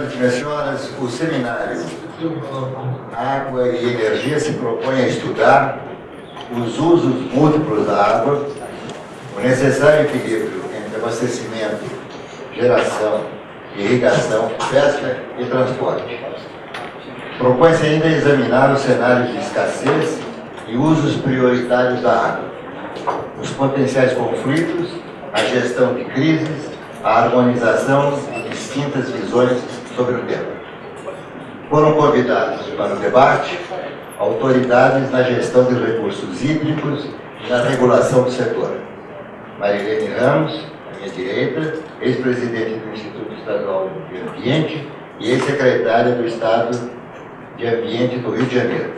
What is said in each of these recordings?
senhores e minhas senhoras, o seminário Água e Energia se propõe a estudar os usos múltiplos da água, o necessário equilíbrio entre abastecimento, geração, irrigação, pesca e transporte. Propõe-se ainda examinar os cenários de escassez e usos prioritários da água, os potenciais conflitos, a gestão de crises, a harmonização de distintas visões sobre o tema. Foram convidados para o debate autoridades na gestão de recursos hídricos e na regulação do setor. Marilene Ramos, à minha direita, ex-presidente do Instituto Estadual de Ambiente e ex-secretária do Estado de Ambiente do Rio de Janeiro.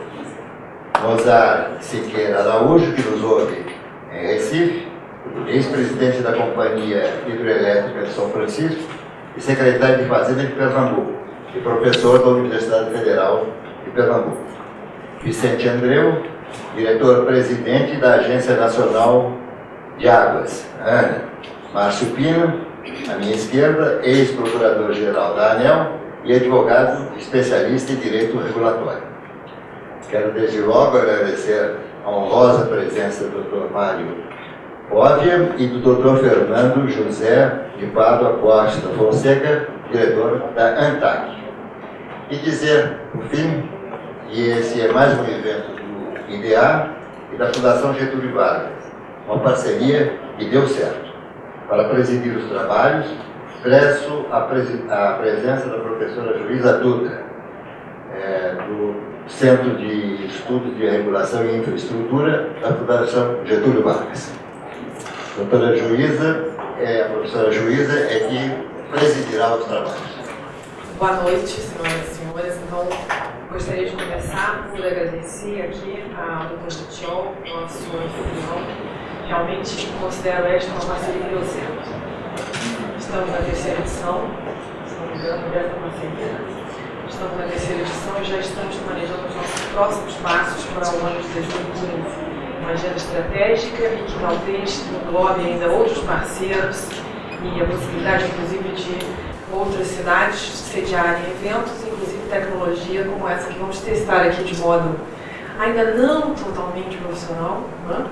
Mozart Siqueira Araújo, que nos ouve em Recife, ex-presidente da Companhia Hidroelétrica de São Francisco e secretário de Fazenda de Pernambuco e professor da Universidade Federal de Pernambuco. Vicente Andreu, diretor-presidente da Agência Nacional de Águas, ANA. Márcio Pino, à minha esquerda, ex-procurador-geral da ANEEL e advogado especialista em direito regulatório. Quero desde logo agradecer a honrosa presença do Dr. Mário Óvia e do Dr. Fernando José de Pádua Costa Fonseca, diretor da ANTAC. E dizer, por fim, que esse é mais um evento do IDEA e da Fundação Getúlio Vargas, uma parceria que deu certo. Para presidir os trabalhos, prezo a presença da professora Juíza Dutra, do Centro de Estudos de Regulação e Infraestrutura da Fundação Getúlio Vargas. A doutora Juíza, a professora Juíza é que presidirá os trabalhos. Boa noite, senhoras e senhores. Então, gostaria de começar por agradecer aqui ao Dr. Tião, nosso anfitrião. Realmente considero esta uma parceria que deu certo. Estamos na terceira edição, se não me engano, desta parceria. Estamos na terceira edição e já estamos planejando os nossos próximos passos para o ano de 2015. Uma agenda estratégica e que talvez englobe ainda outros parceiros e a possibilidade, inclusive, de outras cidades sediarem eventos, inclusive tecnologia como essa que vamos testar aqui de modo ainda não totalmente profissional, né?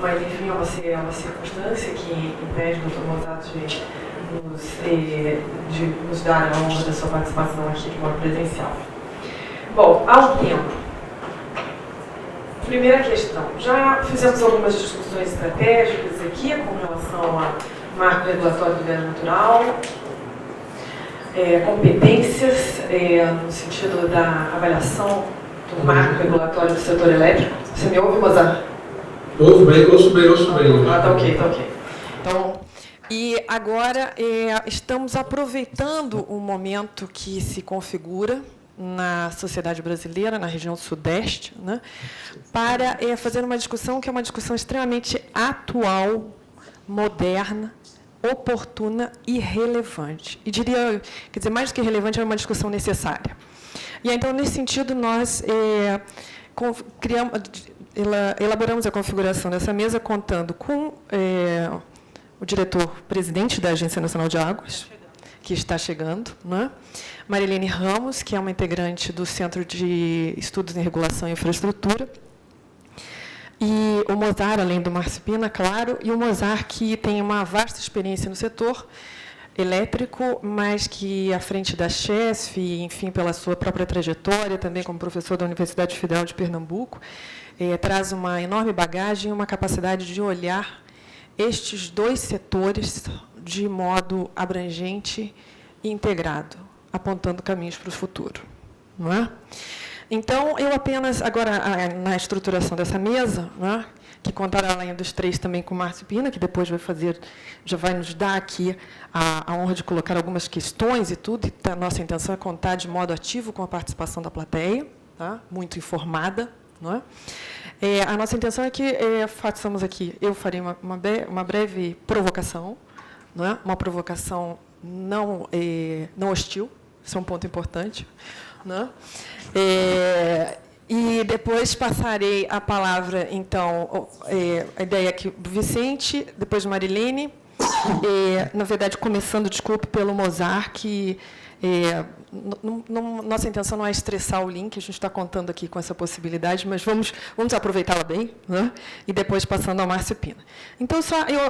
Mas enfim, é uma circunstância que impede o Dr. Mozato de nos dar a honra da sua participação aqui de modo presencial. Bom, ao tempo. Primeira questão, já fizemos algumas discussões estratégicas aqui com relação ao marco regulatório do gás natural, competências no sentido da avaliação do marco regulatório do setor elétrico. Você me ouve, Mozart? Ouço bem. Ah, tá ok. Então, e agora estamos aproveitando o momento que se configura na sociedade brasileira, na região sudeste, né, para fazer uma discussão que é uma discussão extremamente atual, moderna, oportuna e relevante. E diria, quer dizer, mais do que relevante, é uma discussão necessária. E então, nesse sentido, nós elaboramos a configuração dessa mesa contando com o diretor-presidente da Agência Nacional de Águas, que está chegando, né? Marilene Ramos, que é uma integrante do Centro de Estudos em Regulação e Infraestrutura, e o Mozart, além do Márcio Pina, claro, e o Mozart, que tem uma vasta experiência no setor elétrico, mas que, à frente da CHESF, enfim, pela sua própria trajetória, também como professor da Universidade Federal de Pernambuco, traz uma enorme bagagem e uma capacidade de olhar estes dois setores de modo abrangente e integrado, apontando caminhos para o futuro. Não é? Então, eu apenas, agora, na estruturação dessa mesa, não é? Que contará, além dos três, também com o Márcio Pina, que depois já vai nos dar aqui a honra de colocar algumas questões e tudo, e a nossa intenção é contar de modo ativo com a participação da plateia, tá? Muito informada. Não é? A nossa intenção é que façamos aqui, eu farei uma breve provocação, não é? Uma provocação não hostil, isso é um ponto importante. Não é? E depois passarei a palavra, então, a ideia aqui do Vicente, depois do Marilene, Na verdade, começando, desculpe, pelo Mozart, que nossa intenção não é estressar o link, a gente está contando aqui com essa possibilidade, mas vamos aproveitá-la bem, né? E depois passando ao Márcio Pina. Então,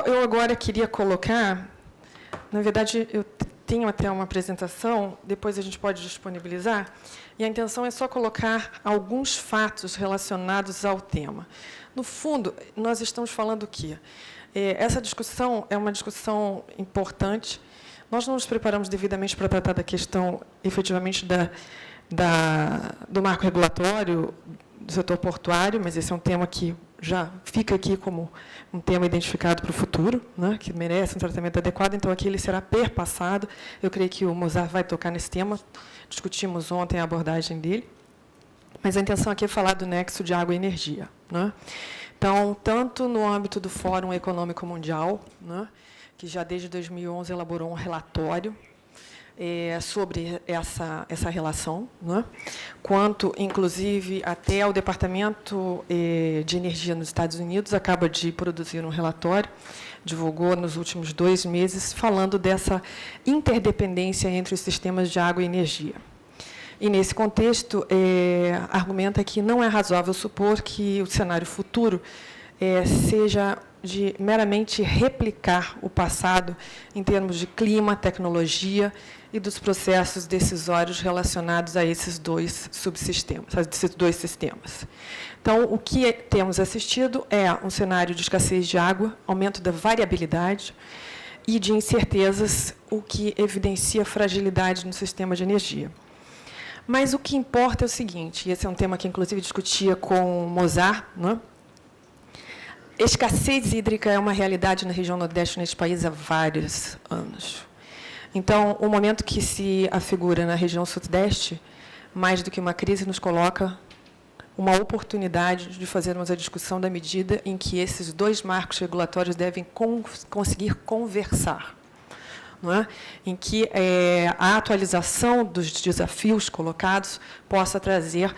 eu agora queria colocar, na verdade, eu tenho até uma apresentação, depois a gente pode disponibilizar, e a intenção é só colocar alguns fatos relacionados ao tema. No fundo, nós estamos falando o quê? Essa discussão é uma discussão importante. Nós não nos preparamos devidamente para tratar da questão, efetivamente, do marco regulatório do setor portuário, mas esse é um tema que já fica aqui como um tema identificado para o futuro, né, que merece um tratamento adequado, então aqui ele será perpassado. Eu creio que o Mozart vai tocar nesse tema, discutimos ontem a abordagem dele, mas a intenção aqui é falar do nexo de água e energia, né? Então, tanto no âmbito do Fórum Econômico Mundial, né, que já desde 2011 elaborou um relatório sobre essa relação, né? Quanto, inclusive, até o Departamento de Energia nos Estados Unidos acaba de produzir um relatório, divulgou nos últimos 2 meses, falando dessa interdependência entre os sistemas de água e energia. E, nesse contexto, argumenta que não é razoável supor que o cenário futuro seja de meramente replicar o passado em termos de clima, tecnologia e dos processos decisórios relacionados a esses dois subsistemas, a esses dois sistemas. Então, o que temos assistido é um cenário de escassez de água, aumento da variabilidade e de incertezas, o que evidencia fragilidade no sistema de energia. Mas o que importa é o seguinte, e esse é um tema que, inclusive, discutia com Mozart, né? Escassez hídrica é uma realidade na região nordeste neste país há vários anos. Então, o momento que se afigura na região sudeste, mais do que uma crise, nos coloca uma oportunidade de fazermos a discussão da medida em que esses dois marcos regulatórios devem conseguir conversar, não é? Em que a atualização dos desafios colocados possa trazer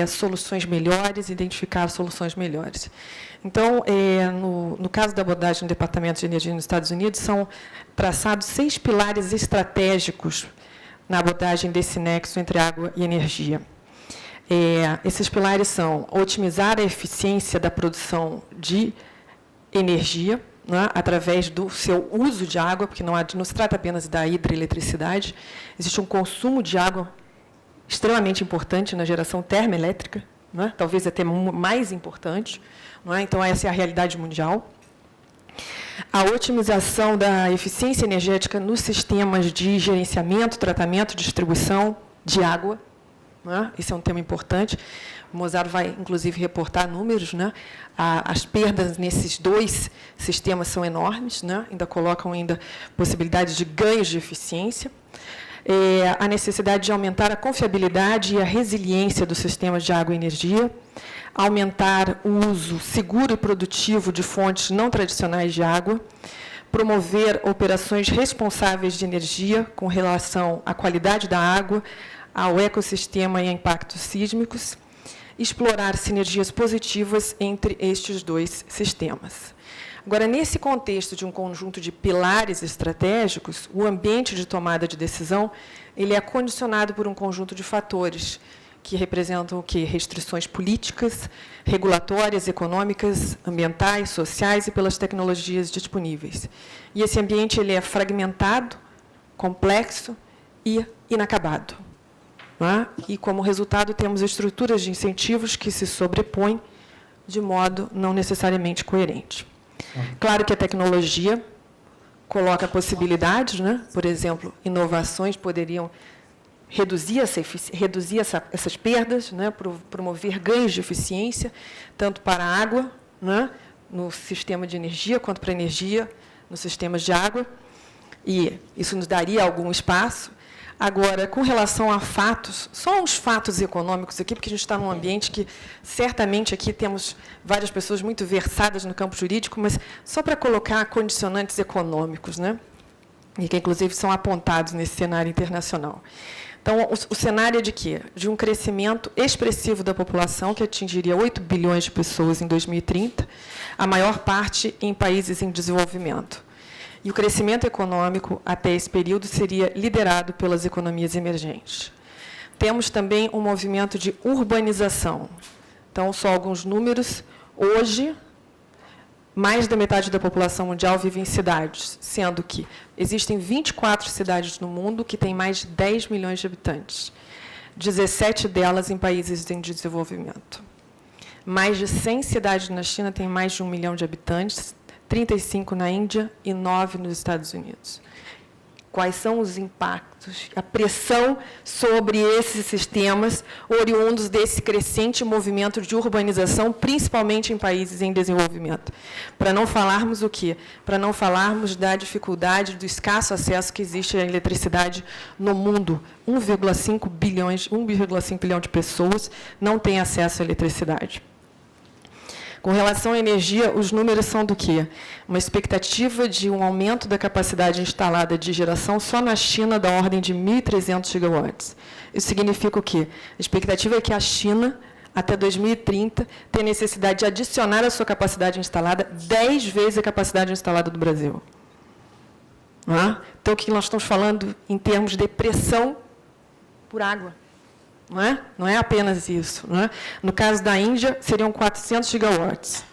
soluções melhores, identificar soluções melhores. Então, no caso da abordagem do Departamento de Energia nos Estados Unidos, são traçados 6 pilares estratégicos na abordagem desse nexo entre água e energia. Esses pilares são otimizar a eficiência da produção de energia, né, através do seu uso de água, porque não se trata apenas da hidroeletricidade, existe um consumo de água extremamente importante na geração termoelétrica, né, talvez até mais importante. Não é? Então, essa é a realidade mundial. A otimização da eficiência energética nos sistemas de gerenciamento, tratamento, distribuição de água. Não é? Esse é um tema importante. O Mozart vai, inclusive, reportar números. Né? As perdas nesses 2 sistemas são enormes, né? Ainda colocam possibilidades de ganhos de eficiência. A necessidade de aumentar a confiabilidade e a resiliência dos sistemas de água e energia, aumentar o uso seguro e produtivo de fontes não tradicionais de água, promover operações responsáveis de energia com relação à qualidade da água, ao ecossistema e a impactos sísmicos, explorar sinergias positivas entre estes 2 sistemas. Agora, nesse contexto de um conjunto de pilares estratégicos, o ambiente de tomada de decisão ele é condicionado por um conjunto de fatores que representam o quê? Restrições políticas, regulatórias, econômicas, ambientais, sociais e pelas tecnologias disponíveis. E esse ambiente ele é fragmentado, complexo e inacabado. Não é? E, como resultado, temos estruturas de incentivos que se sobrepõem de modo não necessariamente coerente. Claro que a tecnologia coloca possibilidades, né? Por exemplo, inovações poderiam reduzir essas perdas, né? Promover ganhos de eficiência, tanto para a água, né? No sistema de energia, quanto para a energia nos sistemas de água, e isso nos daria algum espaço. Agora, com relação a fatos, só uns fatos econômicos aqui, porque a gente está num ambiente que, certamente, aqui temos várias pessoas muito versadas no campo jurídico, mas só para colocar condicionantes econômicos, né? E que, inclusive, são apontados nesse cenário internacional. Então, o cenário é de quê? De um crescimento expressivo da população, que atingiria 8 bilhões de pessoas em 2030, a maior parte em países em desenvolvimento. E o crescimento econômico até esse período seria liderado pelas economias emergentes. Temos também um movimento de urbanização. Então, só alguns números. Hoje, mais da metade da população mundial vive em cidades, sendo que existem 24 cidades no mundo que têm mais de 10 milhões de habitantes, 17 delas em países em desenvolvimento. Mais de 100 cidades na China têm mais de 1 milhão de habitantes, 35 na Índia e 9 nos Estados Unidos. Quais são os impactos, a pressão sobre esses sistemas oriundos desse crescente movimento de urbanização, principalmente em países em desenvolvimento? Para não falarmos o quê? Para não falarmos da dificuldade, do escasso acesso que existe à eletricidade no mundo. 1,5 bilhão de pessoas não têm acesso à eletricidade. Com relação à energia, os números são do quê? Uma expectativa de um aumento da capacidade instalada de geração só na China da ordem de 1.300 gigawatts. Isso significa o quê? A expectativa é que a China, até 2030, tenha necessidade de adicionar a sua capacidade instalada 10 vezes a capacidade instalada do Brasil. Então, o que nós estamos falando em termos de pressão por água? Não é apenas isso. No caso da Índia, seriam 400 gigawatts.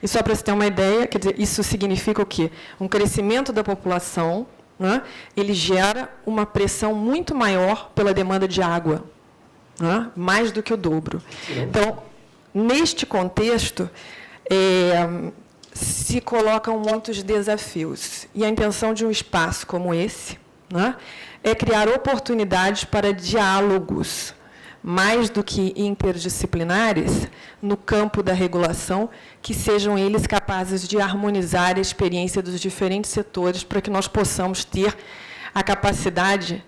E só para você ter uma ideia, quer dizer, isso significa o quê? Um crescimento da população, ele gera uma pressão muito maior pela demanda de água, mais do que o dobro. Então, neste contexto, se colocam muitos desafios. E a intenção de um espaço como esse é criar oportunidades para diálogos, mais do que interdisciplinares, no campo da regulação, que sejam eles capazes de harmonizar a experiência dos diferentes setores para que nós possamos ter a capacidade,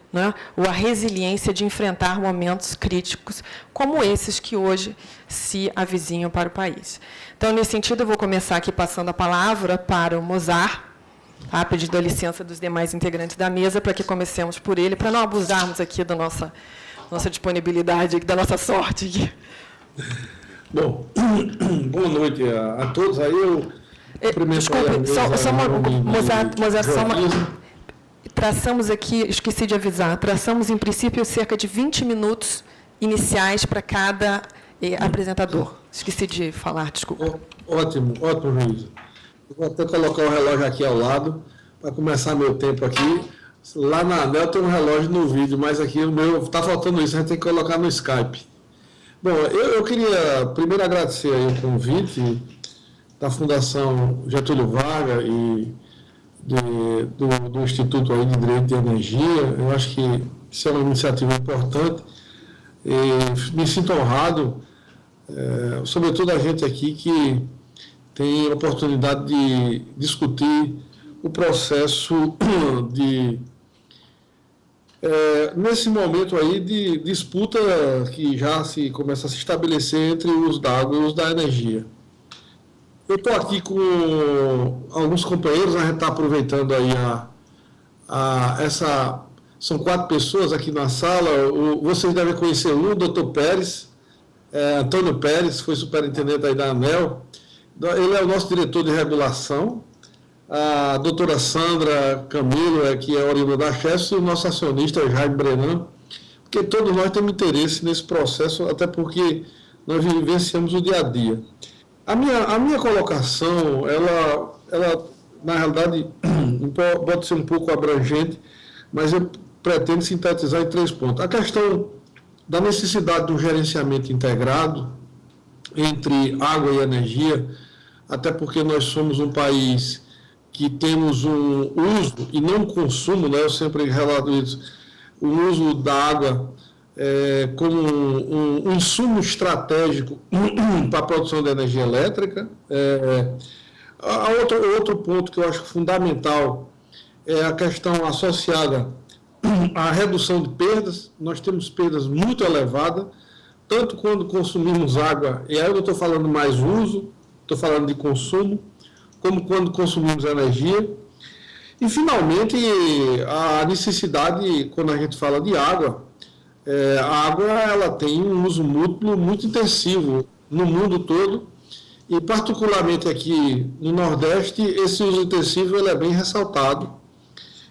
ou a resiliência de enfrentar momentos críticos como esses que hoje se avizinham para o país. Então, nesse sentido, eu vou começar aqui passando a palavra para o Mozart, pedindo a licença dos demais integrantes da mesa, para que comecemos por ele, para não abusarmos aqui da nossa disponibilidade, da nossa sorte aqui. Bom, boa noite a todos. Aí eu desculpe, traçamos aqui, esqueci de avisar, traçamos, em princípio, cerca de 20 minutos iniciais para cada apresentador. Esqueci de falar, desculpa. Ótimo, Luísa. Eu vou até colocar o relógio aqui ao lado, para começar meu tempo aqui. Lá na ANEL tem um relógio no vídeo, mas aqui o meu está faltando isso, a gente tem que colocar no Skype. Bom, eu queria primeiro agradecer aí o convite da Fundação Getúlio Vargas e do Instituto aí de Direito de Energia. Eu acho que isso é uma iniciativa importante. E me sinto honrado, sobretudo a gente aqui que tem a oportunidade de discutir o processo nesse momento aí de disputa que já começa a se estabelecer entre o uso da água e o uso da energia. Eu estou aqui com alguns companheiros, a gente está aproveitando aí são 4 pessoas aqui na sala. Vocês devem conhecer o Dr. Pérez, Antônio Pérez, foi superintendente aí da ANEL. Ele é o nosso diretor de regulação. A doutora Sandra Camilo, que é oriunda da Chefs, e o nosso acionista Jaime Brenan, porque todos nós temos interesse nesse processo, até porque nós vivenciamos o dia a dia. A minha colocação, ela na realidade, pode ser um pouco abrangente, mas eu pretendo sintetizar em 3 pontos. A questão da necessidade de um gerenciamento integrado entre água e energia, até porque nós somos um país que temos um uso e não um consumo, eu sempre relato isso, o uso da água como um insumo estratégico para a produção de energia elétrica. Outro ponto que eu acho fundamental é a questão associada à redução de perdas. Nós temos perdas muito elevadas, tanto quando consumimos água, e aí eu não estou falando mais uso, estou falando de consumo, como quando consumimos energia. E, finalmente, a necessidade, quando a gente fala de água, a água ela tem um uso múltiplo muito intensivo no mundo todo, E, particularmente aqui no Nordeste, esse uso intensivo ele é bem ressaltado.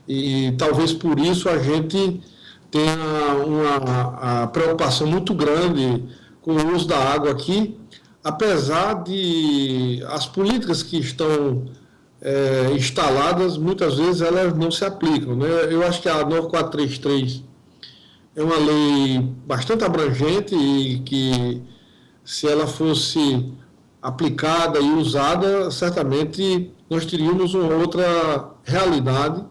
E talvez por isso a gente tenha uma preocupação muito grande com o uso da água aqui, apesar de as políticas que estão instaladas, muitas vezes elas não se aplicam, né? Eu acho que a 9433 é uma lei bastante abrangente e que, se ela fosse aplicada e usada, certamente nós teríamos uma outra realidade,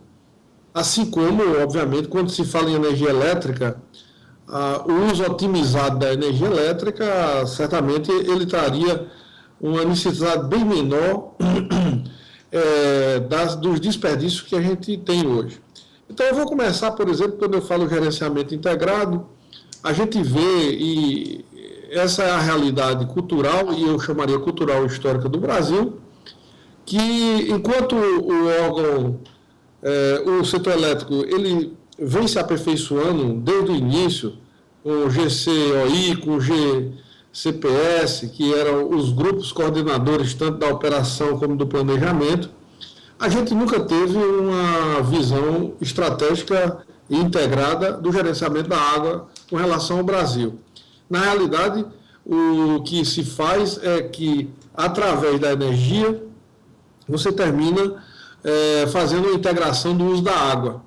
assim como, obviamente, quando se fala em energia elétrica, o uso otimizado da energia elétrica, certamente ele traria uma necessidade bem menor dos desperdícios que a gente tem hoje. Então, eu vou começar, por exemplo, quando eu falo gerenciamento integrado, a gente vê, e essa é a realidade cultural, e eu chamaria cultural histórica do Brasil, que enquanto o órgão, o setor elétrico, ele vem se aperfeiçoando desde o início, com o GCOI, com o GCPS, que eram os grupos coordenadores tanto da operação como do planejamento, a gente nunca teve uma visão estratégica e integrada do gerenciamento da água com relação ao Brasil. Na realidade, o que se faz é que, através da energia, você termina fazendo a integração do uso da água.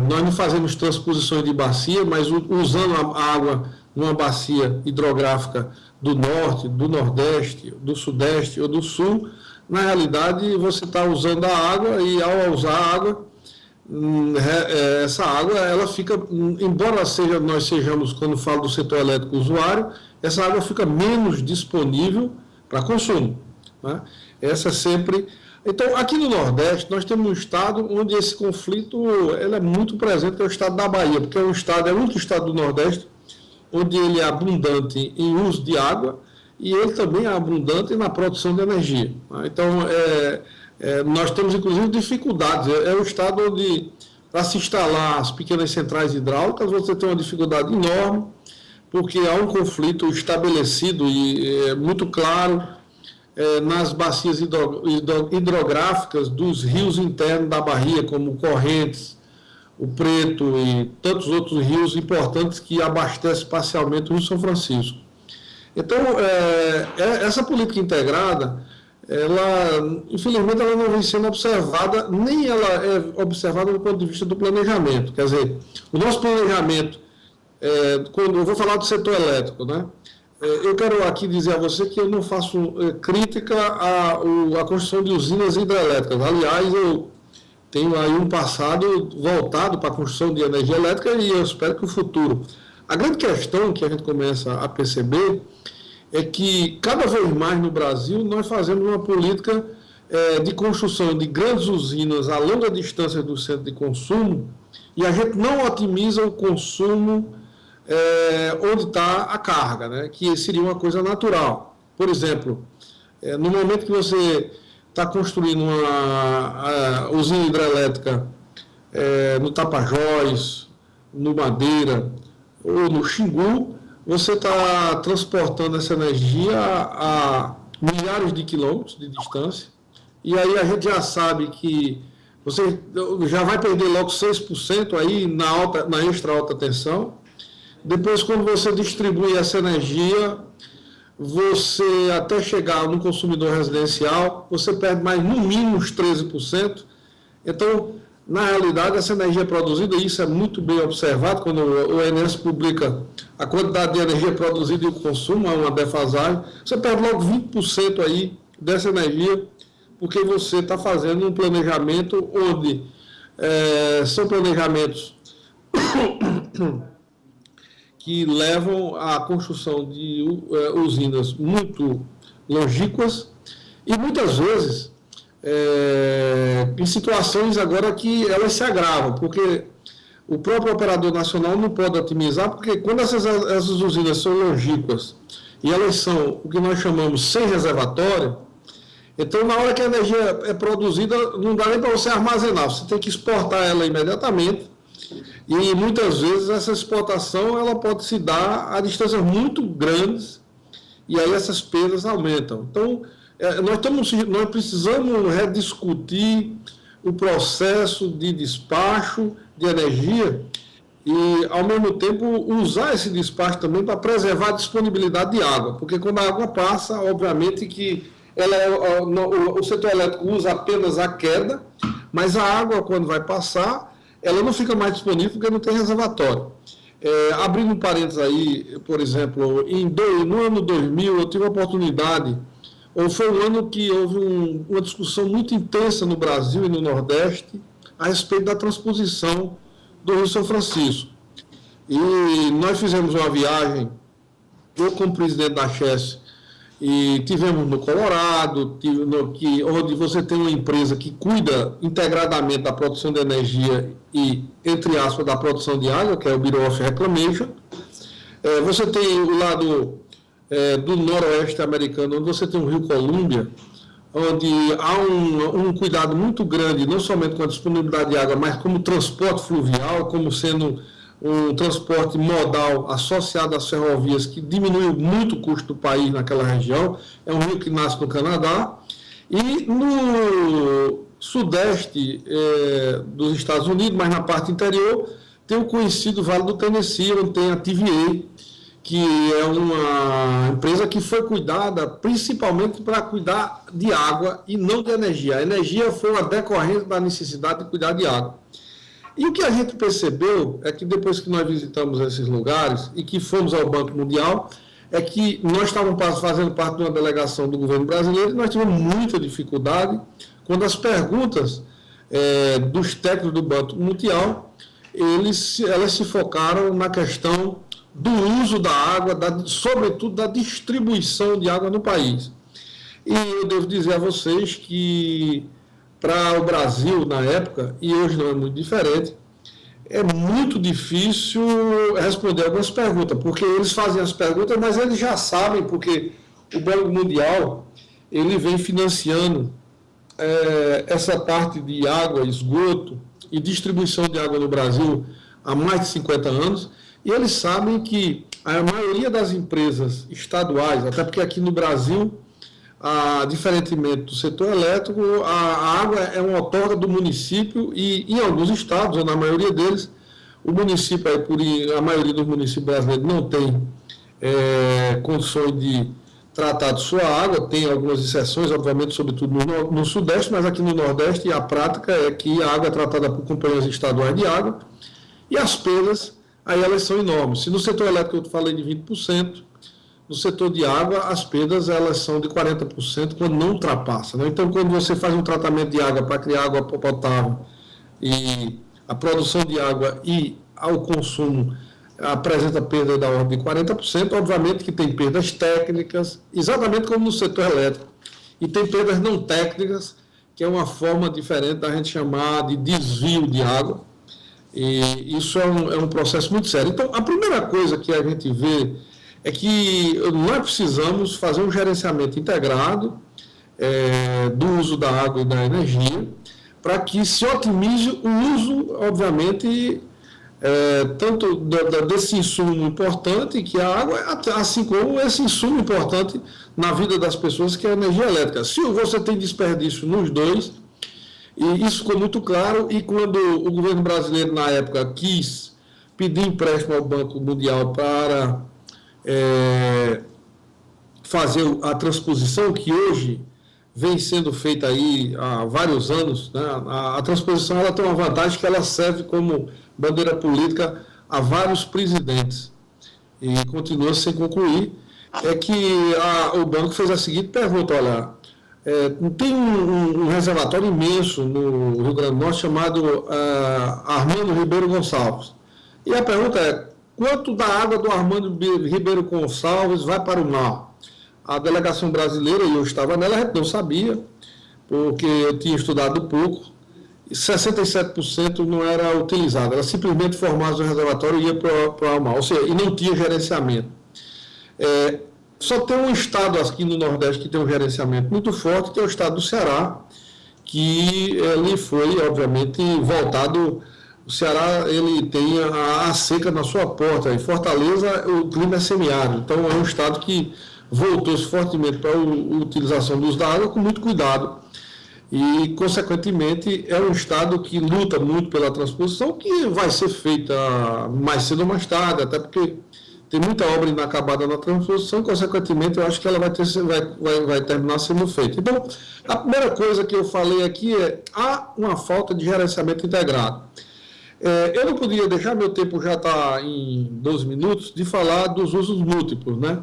Nós não fazemos transposições de bacia, mas usando a água numa bacia hidrográfica do norte, do nordeste, do sudeste ou do sul, na realidade você está usando a água e, ao usar a água, essa água, ela fica, embora nós sejamos, quando falo do setor elétrico usuário, essa água fica menos disponível para consumo, né? Essa sempre... Então, aqui no Nordeste, nós temos um estado onde esse conflito ele é muito presente, que é o estado da Bahia, porque é o único estado do Nordeste onde ele é abundante em uso de água e ele também é abundante na produção de energia. Então, nós temos, inclusive, dificuldades. É um estado onde, para se instalar as pequenas centrais hidráulicas, você tem uma dificuldade enorme, porque há um conflito estabelecido e muito claro nas bacias hidrográficas dos rios internos da Bahia, como Correntes, o Preto e tantos outros rios importantes que abastecem parcialmente o Rio São Francisco. Então, essa política integrada, ela, infelizmente, ela não vem sendo observada, nem ela é observada do ponto de vista do planejamento. Quer dizer, o nosso planejamento, quando eu vou falar do setor elétrico, né? Eu quero aqui dizer a você que eu não faço crítica à construção de usinas hidrelétricas. Aliás, eu tenho aí um passado voltado para a construção de energia elétrica e eu espero que o futuro. A grande questão que a gente começa a perceber é que, cada vez mais no Brasil, nós fazemos uma política de construção de grandes usinas a longa distância do centro de consumo e a gente não otimiza o consumo onde está a carga, né? Que seria uma coisa natural. Por exemplo, no momento que você está construindo uma usina hidrelétrica no Tapajós, no Madeira ou no Xingu, você está transportando essa energia a milhares de quilômetros de distância, e aí a gente já sabe que você já vai perder logo 6% aí na extra alta tensão. Depois, quando você distribui essa energia, você até chegar no consumidor residencial, você perde mais, no mínimo, uns 13%. Então, na realidade, essa energia produzida, e isso é muito bem observado, quando o ONS publica a quantidade de energia produzida e o consumo, há uma defasagem, você perde logo 20% aí dessa energia, porque você está fazendo um planejamento onde são planejamentos que levam à construção de usinas muito longínquas e muitas vezes em situações agora que elas se agravam, porque o próprio operador nacional não pode otimizar, porque quando essas usinas são longínquas e elas são o que nós chamamos sem reservatório, então na hora que a energia é produzida, não dá nem para você armazenar, você tem que exportar ela imediatamente. E muitas vezes essa exportação ela pode se dar a distâncias muito grandes e aí essas perdas aumentam. Então, nós precisamos rediscutir o processo de despacho de energia e, ao mesmo tempo, usar esse despacho também para preservar a disponibilidade de água, porque quando a água passa, obviamente que o setor elétrico usa apenas a queda, mas a água, quando vai passar, ela não fica mais disponível porque não tem reservatório. Abrindo um parênteses aí, por exemplo, no ano 2000 eu tive a oportunidade, ou foi um ano que houve uma discussão muito intensa no Brasil e no Nordeste a respeito da transposição do Rio São Francisco. E nós fizemos uma viagem, eu como presidente da Chess, e tivemos no Colorado, onde você tem uma empresa que cuida integradamente da produção de energia e, entre aspas, da produção de água, que é o Bureau of Reclamation. Você tem o lado do noroeste americano, onde você tem o Rio Columbia, onde há um cuidado muito grande, não somente com a disponibilidade de água, mas como transporte fluvial, como sendo um transporte modal associado às ferrovias, que diminuiu muito o custo do país naquela região. É um rio que nasce no Canadá. E no sudeste dos Estados Unidos, mas na parte interior, tem o conhecido Vale do Tennessee, onde tem a TVA, que é uma empresa que foi cuidada principalmente para cuidar de água e não de energia. A energia foi uma decorrência da necessidade de cuidar de água. E o que a gente percebeu é que depois que nós visitamos esses lugares e que fomos ao Banco Mundial, é que nós estávamos fazendo parte de uma delegação do governo brasileiro e nós tivemos muita dificuldade quando as perguntas dos técnicos do Banco Mundial, elas se focaram na questão do uso da água, sobretudo da distribuição de água no país. E eu devo dizer a vocês que, para o Brasil, na época, e hoje não é muito diferente, é muito difícil responder algumas perguntas, porque eles fazem as perguntas, mas eles já sabem, porque o Banco Mundial ele vem financiando essa parte de água, esgoto e distribuição de água no Brasil há mais de 50 anos, e eles sabem que a maioria das empresas estaduais, até porque aqui no Brasil, diferentemente do setor elétrico, a água é uma outorga do município e em alguns estados, ou na maioria deles, o município, a maioria dos municípios brasileiros não tem condições de tratar de sua água, tem algumas exceções, obviamente, sobretudo no Sudeste, mas aqui no Nordeste a prática é que a água é tratada por companhias estaduais de água e as perdas, aí elas são enormes. Se no setor elétrico eu falei de 20%, no setor de água, as perdas elas são de 40% quando não ultrapassa. Né? Então, quando você faz um tratamento de água para criar água potável e a produção de água e ao consumo apresenta perda da ordem de 40%, obviamente que tem perdas técnicas, exatamente como no setor elétrico. E tem perdas não técnicas, que é uma forma diferente da gente chamar de desvio de água. E isso é um processo muito sério. Então, a primeira coisa que a gente vê é que nós precisamos fazer um gerenciamento integrado do uso da água e da energia, para que se otimize o uso, obviamente, tanto desse insumo importante, que é a água, assim como esse insumo importante na vida das pessoas, que é a energia elétrica. Se você tem desperdício nos dois, e isso ficou muito claro, e quando o governo brasileiro, na época, quis pedir empréstimo ao Banco Mundial para fazer a transposição, que hoje vem sendo feita aí há vários anos, né? A transposição ela tem uma vantagem que ela serve como bandeira política a vários presidentes e continua sem concluir, é que o banco fez a seguinte pergunta: olha, tem um reservatório imenso no Rio Grande do Norte chamado Armando Ribeiro Gonçalves, e a pergunta é: quanto da água do Armando Ribeiro Gonçalves vai para o mar? A delegação brasileira, e eu estava nela, a gente não sabia, porque eu tinha estudado pouco, e 67% não era utilizado, era simplesmente formado no reservatório e ia para o mar, ou seja, e não tinha gerenciamento. Só tem um estado aqui no Nordeste que tem um gerenciamento muito forte, que é o estado do Ceará, que ele foi, obviamente, voltado. O Ceará ele tem a seca na sua porta. Em Fortaleza, o clima é semiárido. Então, é um estado que voltou-se fortemente para a utilização do uso da água com muito cuidado. E, consequentemente, é um Estado que luta muito pela transposição, que vai ser feita mais cedo ou mais tarde, até porque tem muita obra inacabada na transposição, consequentemente, eu acho que ela vai terminar sendo feita. Então, a primeira coisa que eu falei aqui há uma falta de gerenciamento integrado. Eu não podia deixar, meu tempo já está em 12 minutos, de falar dos usos múltiplos, né?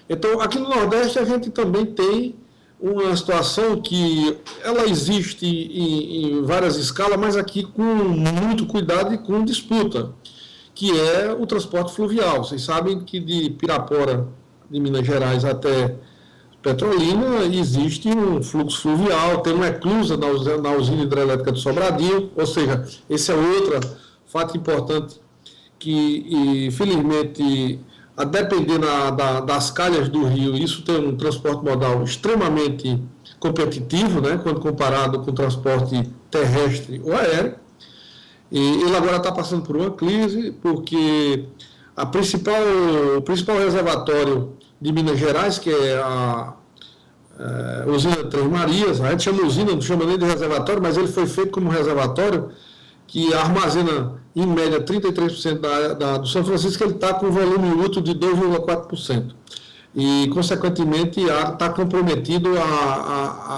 Então, aqui no Nordeste, a gente também tem uma situação que ela existe em várias escalas, mas aqui com muito cuidado e com disputa, que é o transporte fluvial. Vocês sabem que de Pirapora, de Minas Gerais, até Petrolina, existe um fluxo fluvial, tem uma eclusa na usina hidrelétrica do Sobradinho, ou seja, esse é outro fato importante que, infelizmente, a depender das calhas do rio, isso tem um transporte modal extremamente competitivo, né, quando comparado com o transporte terrestre ou aéreo. E ele agora está passando por uma crise, porque o principal reservatório de Minas Gerais, que é a usina Três Marias, a gente chama usina, não chama nem de reservatório, mas ele foi feito como reservatório, que armazena, em média, 33% do São Francisco, ele está com um volume útil de 2,4%. E, consequentemente, está comprometido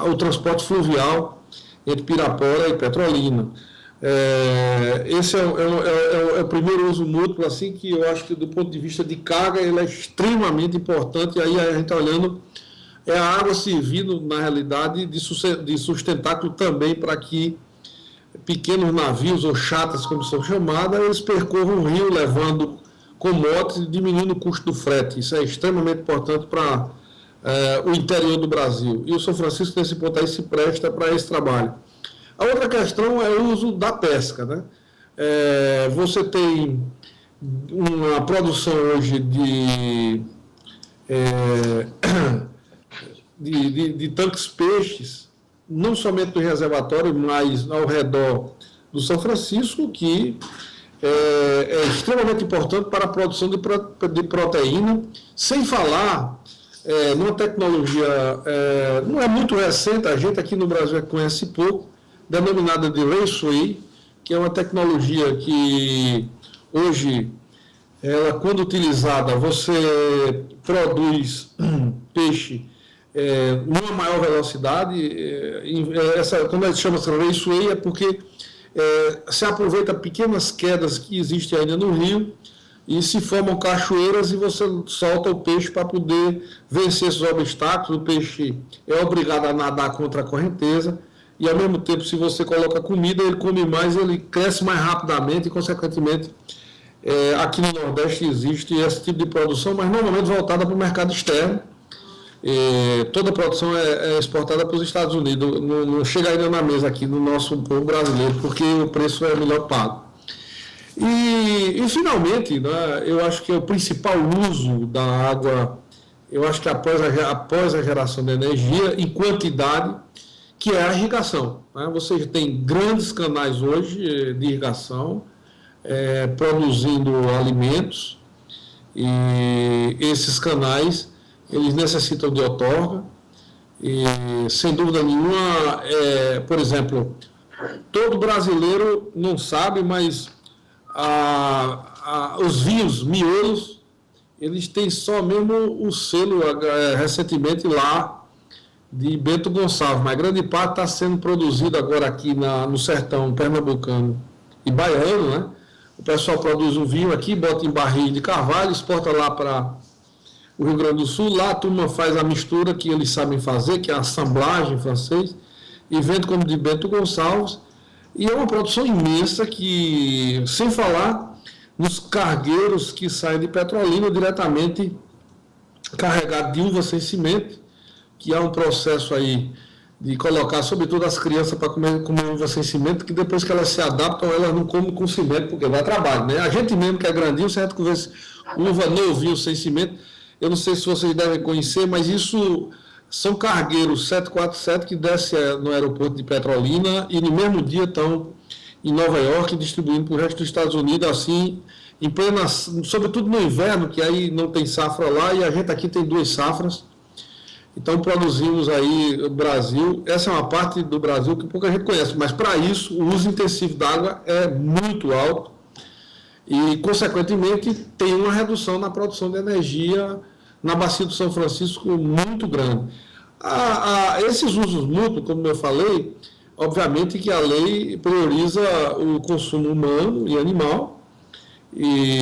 o transporte fluvial entre Pirapora e Petrolina. Esse é o primeiro uso múltiplo, assim, que eu acho que, do ponto de vista de carga, ele é extremamente importante. E aí a gente está olhando, a água servindo, na realidade, de sustentáculo também para que pequenos navios, ou chatas, como são chamadas, eles percorram o rio levando commodities e diminuindo o custo do frete. Isso é extremamente importante para o interior do Brasil. E o São Francisco, nesse ponto aí, se presta para esse trabalho. A outra questão é o uso da pesca, né? Você tem uma produção hoje de tanques peixes, não somente do reservatório, mas ao redor do São Francisco, que é extremamente importante para a produção de proteína, sem falar numa tecnologia, não é muito recente, a gente aqui no Brasil conhece pouco, denominada de Raceway, que é uma tecnologia que hoje, ela, quando utilizada, você produz peixe numa maior velocidade. Quando a gente chama de Raceway, é porque se aproveita pequenas quedas que existem ainda no rio e se formam cachoeiras e você solta o peixe para poder vencer esses obstáculos. O peixe é obrigado a nadar contra a correnteza e, ao mesmo tempo, se você coloca comida, ele come mais, ele cresce mais rapidamente e, consequentemente, aqui no Nordeste existe esse tipo de produção, mas normalmente voltada para o mercado externo. Toda a produção é exportada para os Estados Unidos, não chega ainda na mesa aqui no nosso povo brasileiro, porque o preço é melhor pago. E finalmente, né, eu acho que o principal uso da água, eu acho que após a geração de energia, em quantidade, que é a irrigação, né? Você tem grandes canais hoje de irrigação, produzindo alimentos, e esses canais, eles necessitam de outorga, e, sem dúvida nenhuma, por exemplo, todo brasileiro não sabe, mas os vinhos miolos, eles têm só mesmo o selo, recentemente lá, de Bento Gonçalves, mas grande parte está sendo produzido agora aqui no sertão pernambucano e baiano, né? O pessoal produz um vinho aqui, bota em barril de carvalho, exporta lá para o Rio Grande do Sul, lá a turma faz a mistura que eles sabem fazer, que é a assemblagem em francês, e vende como de Bento Gonçalves, e é uma produção imensa que, sem falar nos cargueiros que saem de Petrolina diretamente carregados de uva sem semente, que há um processo aí de colocar, sobretudo, as crianças para comer uva sem cimento, que depois que elas se adaptam, elas não comem com cimento, porque dá trabalho, né? A gente mesmo que é grandinho, certo, que vê uva novinho sem cimento, eu não sei se vocês devem conhecer, mas isso são cargueiros 747 que descem no aeroporto de Petrolina e no mesmo dia estão em Nova York distribuindo para o resto dos Estados Unidos, assim, em plena, sobretudo no inverno, que aí não tem safra lá, e a gente aqui tem 2 safras. Então, produzimos aí o Brasil, essa é uma parte do Brasil que pouca gente conhece, mas para isso o uso intensivo da água é muito alto e, consequentemente, tem uma redução na produção de energia na Bacia do São Francisco muito grande. Esses usos mútuos, como eu falei, obviamente que a lei prioriza o consumo humano e animal, e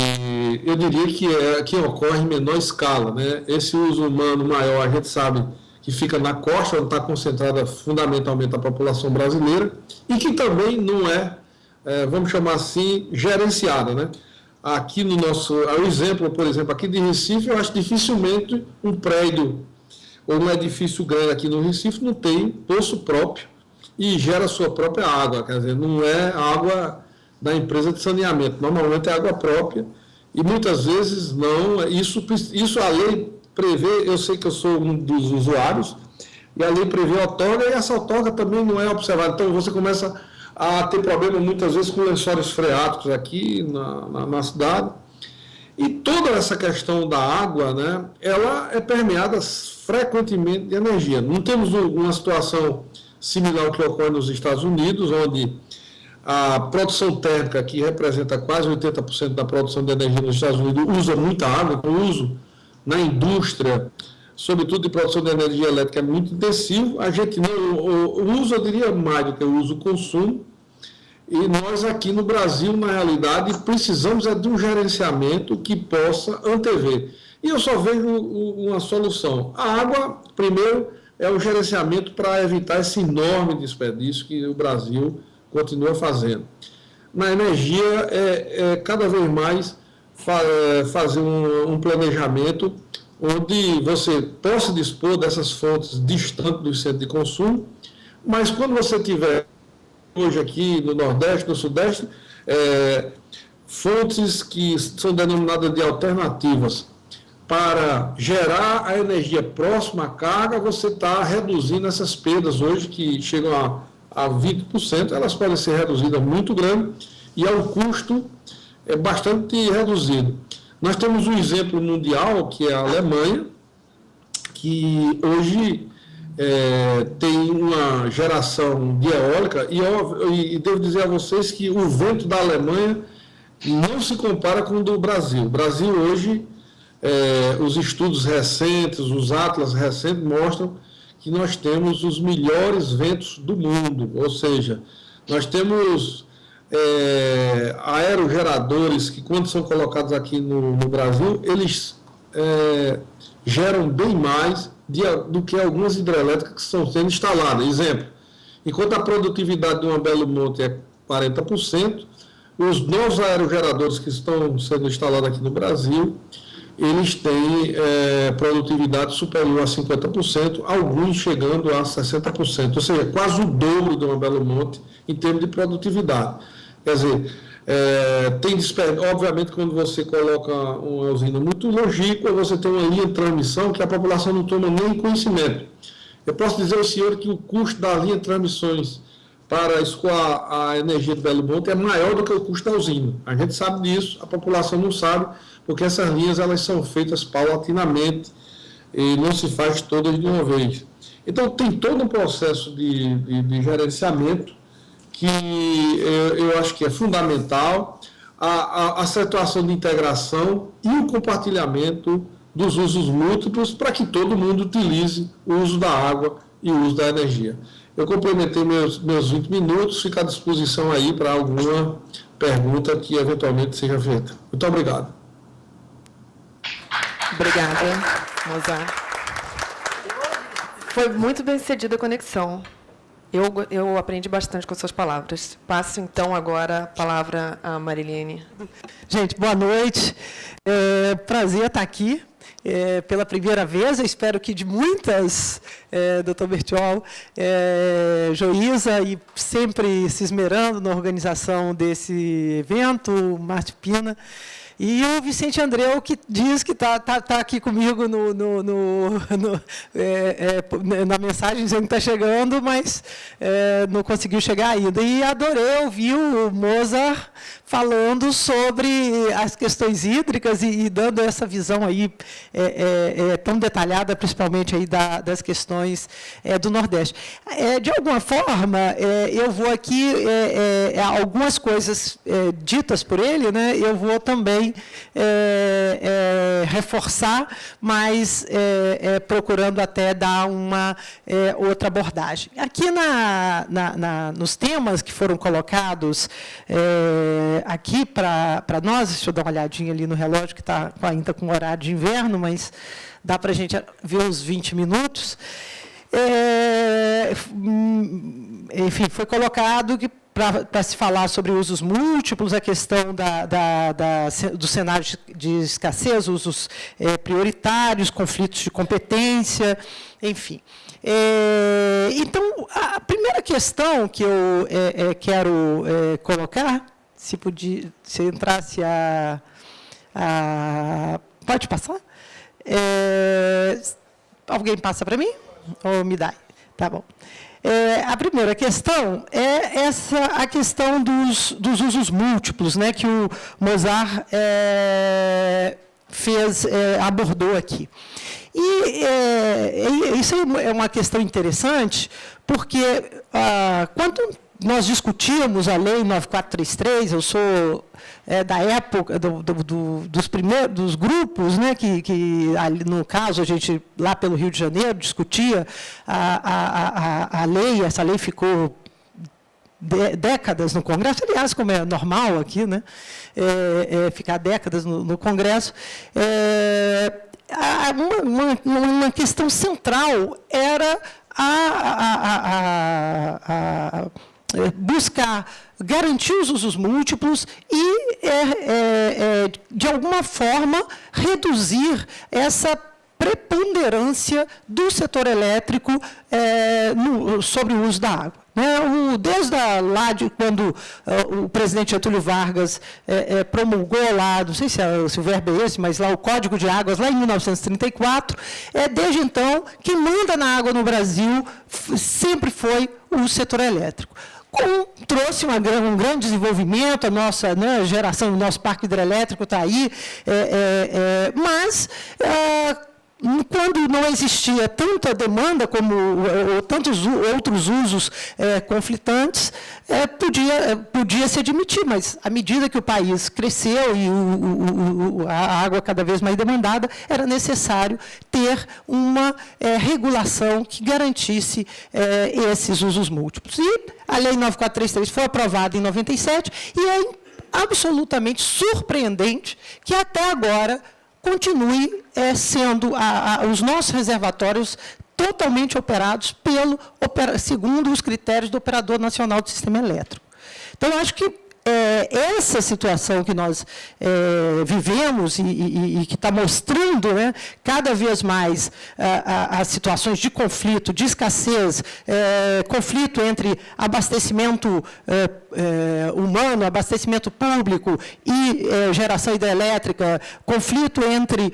eu diria que ocorre em menor escala, né? Esse uso humano maior, a gente sabe que fica na costa, onde está concentrada fundamentalmente a população brasileira, e que também não vamos chamar assim, gerenciada, né? Aqui no nosso, o exemplo, por exemplo, aqui de Recife, eu acho dificilmente um prédio ou um edifício grande aqui no Recife não tem poço próprio e gera sua própria água, quer dizer, não é água da empresa de saneamento, normalmente é água própria, e muitas vezes não, isso a lei prevê, eu sei que eu sou um dos usuários, e a lei prevê outorga, e essa outorga também não é observada, então você começa a ter problema muitas vezes com lençóis freáticos aqui na cidade, e toda essa questão da água, né, ela é permeada frequentemente de energia. Não temos uma situação similar ao que ocorre nos Estados Unidos, onde a produção térmica, que representa quase 80% da produção de energia nos Estados Unidos, usa muita água, então o uso na indústria, sobretudo de produção de energia elétrica, é muito intensivo. A gente não, o uso, eu diria mais do que o uso, o consumo, e nós aqui no Brasil, na realidade, precisamos de um gerenciamento que possa antever. E eu só vejo uma solução. A água, primeiro, é o gerenciamento para evitar esse enorme desperdício que o Brasil continua fazendo. Na energia, cada vez mais fazer um planejamento onde você possa dispor dessas fontes distantes do centro de consumo, mas quando você tiver, hoje aqui no Nordeste, no Sudeste, fontes que são denominadas de alternativas para gerar a energia próxima à carga, você está reduzindo essas perdas hoje que chegam a 20%, elas podem ser reduzidas muito grande e ao custo bastante reduzido. Nós temos um exemplo mundial, que é a Alemanha, que hoje tem uma geração de eólica, e devo dizer a vocês que o vento da Alemanha não se compara com o do Brasil. O Brasil hoje, os estudos recentes, os atlas recentes mostram que nós temos os melhores ventos do mundo, ou seja, nós temos aerogeradores que, quando são colocados aqui no Brasil, eles geram bem mais do que algumas hidrelétricas que estão sendo instaladas. Exemplo, enquanto a produtividade de uma Belo Monte é 40%, os novos aerogeradores que estão sendo instalados aqui no Brasil, eles têm produtividade superior a 50%, alguns chegando a 60%, ou seja, quase o dobro de uma Belo Monte em termos de produtividade. Quer dizer, tem desperdício. Obviamente, quando você coloca uma usina muito longínqua, você tem uma linha de transmissão que a população não toma nem conhecimento. Eu posso dizer ao senhor que o custo da linha de transmissões para escoar a energia de Belo Monte é maior do que o custo da usina. A gente sabe disso, a população não sabe, porque essas linhas elas são feitas paulatinamente e não se faz todas de uma vez. Então, tem todo um processo de gerenciamento que eu acho que é fundamental, a situação de integração e o compartilhamento dos usos múltiplos para que todo mundo utilize o uso da água e o uso da energia. Eu complementei meus 20 minutos, fico à disposição aí para alguma pergunta que eventualmente seja feita. Muito obrigado. Obrigada, Mozart. Foi muito bem sucedida a conexão. Eu aprendi bastante com suas palavras. Passo, então, agora a palavra à Marilene. Gente, boa noite. Prazer estar aqui pela primeira vez. Eu espero que de muitas, doutor Bertiol, Joísa, e sempre se esmerando na organização desse evento, Marte Pina. E o Vicente Andreu, que diz que está aqui comigo na mensagem, dizendo que está chegando, mas não conseguiu chegar ainda. E adorei ouvir o Mozart falando sobre as questões hídricas e dando essa visão aí tão detalhada, principalmente aí das questões do Nordeste. De alguma forma, eu vou aqui, algumas coisas ditas por ele, né, eu vou também reforçar, mas procurando até dar uma outra abordagem. Aqui nos temas que foram colocados aqui para nós, deixa eu dar uma olhadinha ali no relógio, que está ainda com horário de inverno, mas dá para a gente ver os 20 minutos. Enfim, foi colocado que para se falar sobre usos múltiplos, a questão do cenário de escassez, usos prioritários, conflitos de competência, enfim. Então, a primeira questão que eu quero colocar, se entrasse pode passar? Alguém passa para mim? Ou me dá? Tá bom. A primeira questão é a questão dos usos múltiplos, né, que o Mozart abordou aqui. E isso é uma questão interessante, porque quando nós discutíamos a Lei 9433, eu sou da época dos grupos, né, que no caso, a gente, lá pelo Rio de Janeiro, discutia a lei, essa lei ficou décadas no Congresso, aliás, como é normal aqui, né, ficar décadas no Congresso. Uma questão central era buscar garantir os usos múltiplos e, de alguma forma, reduzir essa preponderância do setor elétrico sobre o uso da água. Desde lá de quando o presidente Getúlio Vargas promulgou lá, não sei se o verbo é esse, mas lá o Código de Águas, lá em 1934, desde então, quem manda na água no Brasil sempre foi o setor elétrico. Trouxe um grande desenvolvimento, a nossa geração, o nosso parque hidrelétrico está aí, mas quando não existia tanta demanda ou tantos outros usos conflitantes, podia se admitir, mas à medida que o país cresceu e a água cada vez mais demandada, era necessário ter uma regulação que garantisse esses usos múltiplos. E a Lei 9433 foi aprovada em 97 e é absolutamente surpreendente que até agora continue sendo os nossos reservatórios totalmente operados segundo os critérios do Operador Nacional do Sistema Elétrico. Então, eu acho que essa situação que nós vivemos e que está mostrando, né, cada vez mais as situações de conflito, de escassez, conflito entre abastecimento humano, abastecimento público e geração hidrelétrica, conflito entre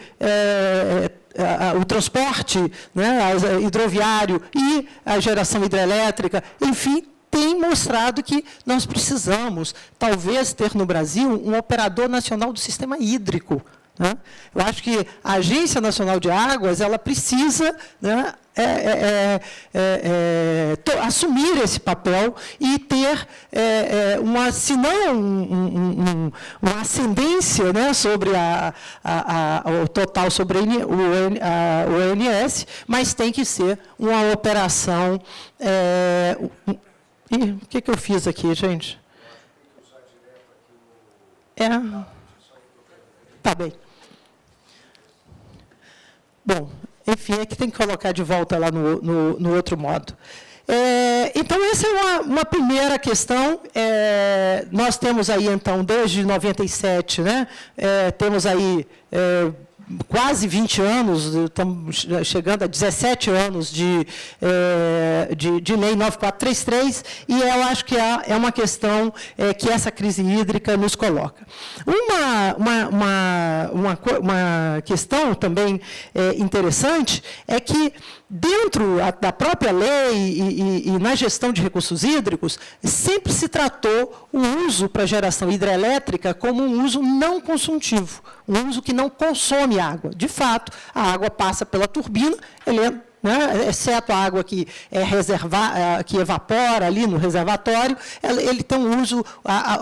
o transporte, né, hidroviário e a geração hidrelétrica, enfim, tem mostrado que nós precisamos, talvez, ter no Brasil um operador nacional do sistema hídrico. Né? Eu acho que a Agência Nacional de Águas ela precisa, né, assumir esse papel e ter se não uma ascendência, né, sobre o total sobre o ONS, mas tem que ser uma operação. O que eu fiz aqui, gente? Tá bem. Bom, enfim, é que tem que colocar de volta lá no outro modo. Então, essa é uma primeira questão. Nós temos aí, então, desde 97, né, temos aí quase 20 anos, estamos chegando a 17 anos de Lei 9433, e eu acho que é uma questão que essa crise hídrica nos coloca. uma questão também interessante é que, dentro da própria lei e na gestão de recursos hídricos, sempre se tratou o uso para geração hidrelétrica como um uso não consultivo, um uso que não consome água. De fato, a água passa pela turbina, exceto a água que que evapora ali no reservatório, ele tem um uso,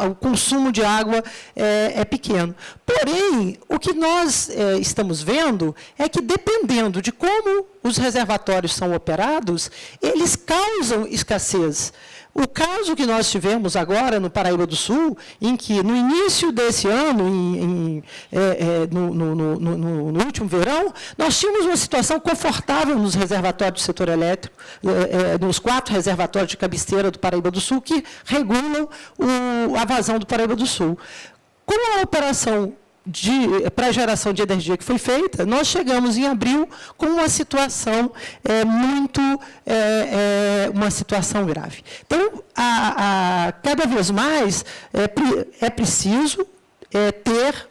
o consumo de água é pequeno. Porém, o que nós estamos vendo é que, dependendo de como os reservatórios são operados, eles causam escassez. O caso que nós tivemos agora no Paraíba do Sul, em que, no início desse ano, no último verão, nós tínhamos uma situação confortável nos reservatórios do setor elétrico, nos 4 reservatórios de cabeceira do Paraíba do Sul, que regulam a vazão do Paraíba do Sul. Com a operação para geração de energia que foi feita, nós chegamos em abril com uma situação uma situação grave. Então, cada vez mais é preciso ter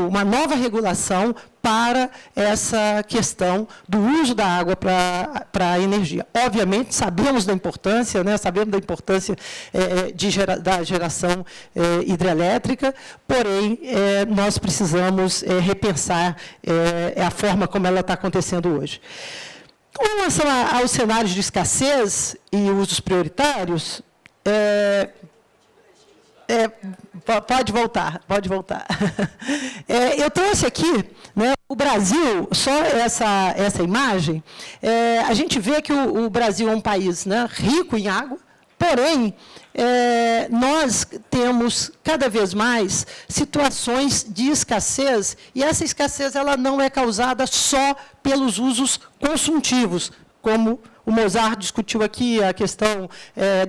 uma nova regulação para essa questão do uso da água para a energia. Obviamente, sabemos da importância, da geração hidrelétrica, porém, nós precisamos repensar a forma como ela está acontecendo hoje. Com relação aos cenários de escassez e usos prioritários, pode voltar. Eu trouxe aqui, o Brasil, só essa imagem, a gente vê que o Brasil é um país rico em água, porém, nós temos cada vez mais situações de escassez, e essa escassez ela não é causada só pelos usos consultivos, como o Mozart discutiu aqui a questão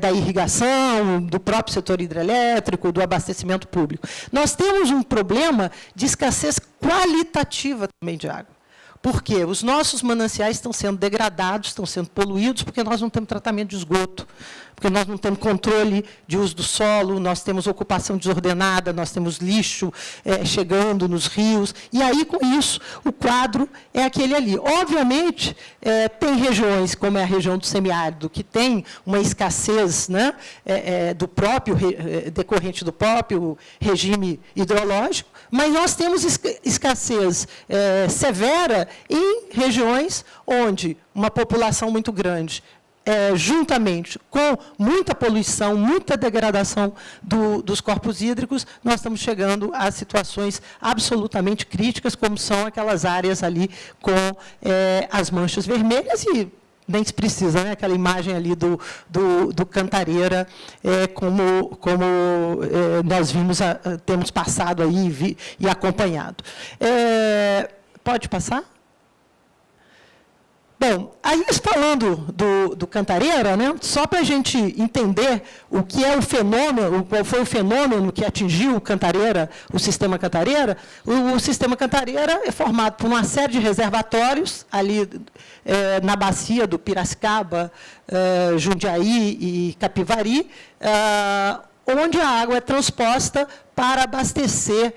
da irrigação, do próprio setor hidrelétrico, do abastecimento público. Nós temos um problema de escassez qualitativa também de água. Por quê? Os nossos mananciais estão sendo degradados, estão sendo poluídos, porque nós não temos tratamento de esgoto, porque nós não temos controle de uso do solo, nós temos ocupação desordenada, nós temos lixo chegando nos rios, e aí, com isso, o quadro é aquele ali. Obviamente, tem regiões, como é a região do semiárido, que tem uma escassez decorrente do próprio regime hidrológico, mas nós temos escassez severa em regiões onde uma população muito grande, juntamente com muita poluição, muita degradação dos corpos hídricos, nós estamos chegando a situações absolutamente críticas, como são aquelas áreas ali com as manchas vermelhas, e nem se precisa, aquela imagem ali do Cantareira, como nós temos passado aí e acompanhado. Pode passar? Bom, aí falando do Cantareira, só para a gente entender o que é o fenômeno, qual foi o fenômeno que atingiu o Cantareira, o sistema Cantareira, o sistema Cantareira é formado por uma série de reservatórios, ali na bacia do Piracicaba, Jundiaí e Capivari, onde a água é transposta para abastecer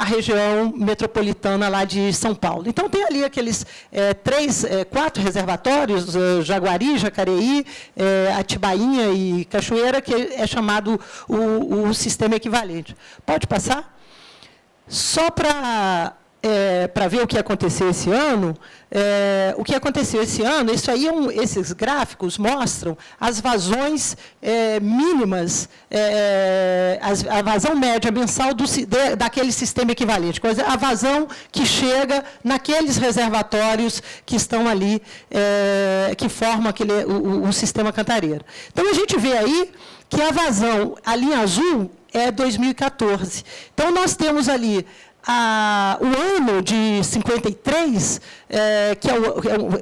a região metropolitana lá de São Paulo. Então, tem ali aqueles 4 reservatórios, Jaguari, Jacareí, Atibainha e Cachoeira, que é chamado o sistema equivalente. Pode passar? Só para ver o que aconteceu esse ano, isso aí esses gráficos mostram as vazões mínimas, a vazão média mensal daquele sistema equivalente, a vazão que chega naqueles reservatórios que estão ali, que formam o sistema Cantareira. Então, a gente vê aí que a vazão, a linha azul, é 2014. Então, nós temos ali o ano de 53, que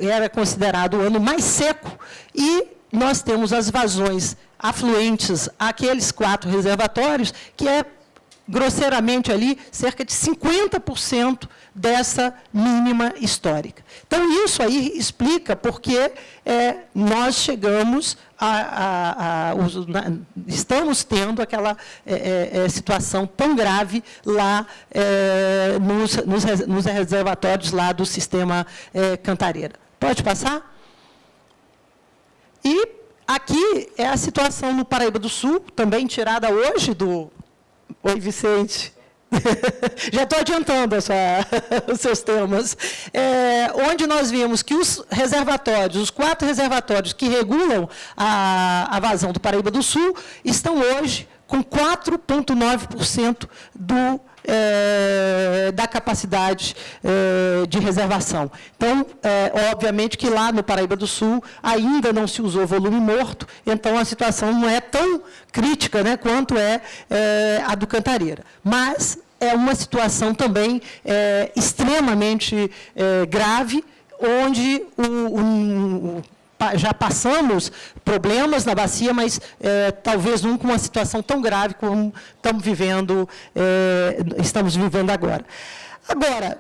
era considerado o ano mais seco, e nós temos as vazões afluentes àqueles 4 reservatórios, que é grosseiramente ali, cerca de 50% dessa mínima histórica. Então, isso aí explica porque nós chegamos estamos tendo aquela situação tão grave lá nos reservatórios lá do sistema Cantareira. Pode passar? E aqui é a situação no Paraíba do Sul, também tirada hoje do... Oi, Vicente. Já estou adiantando os seus temas. Onde nós vimos que os reservatórios, os 4 reservatórios que regulam a vazão do Paraíba do Sul, estão hoje com 4,9% da capacidade de reservação. Então, obviamente que lá no Paraíba do Sul ainda não se usou volume morto, então a situação não é tão crítica, né, quanto a do Cantareira. Mas é uma situação também extremamente grave, onde já passamos problemas na bacia, mas talvez nunca uma situação tão grave como estamos vivendo agora. Agora,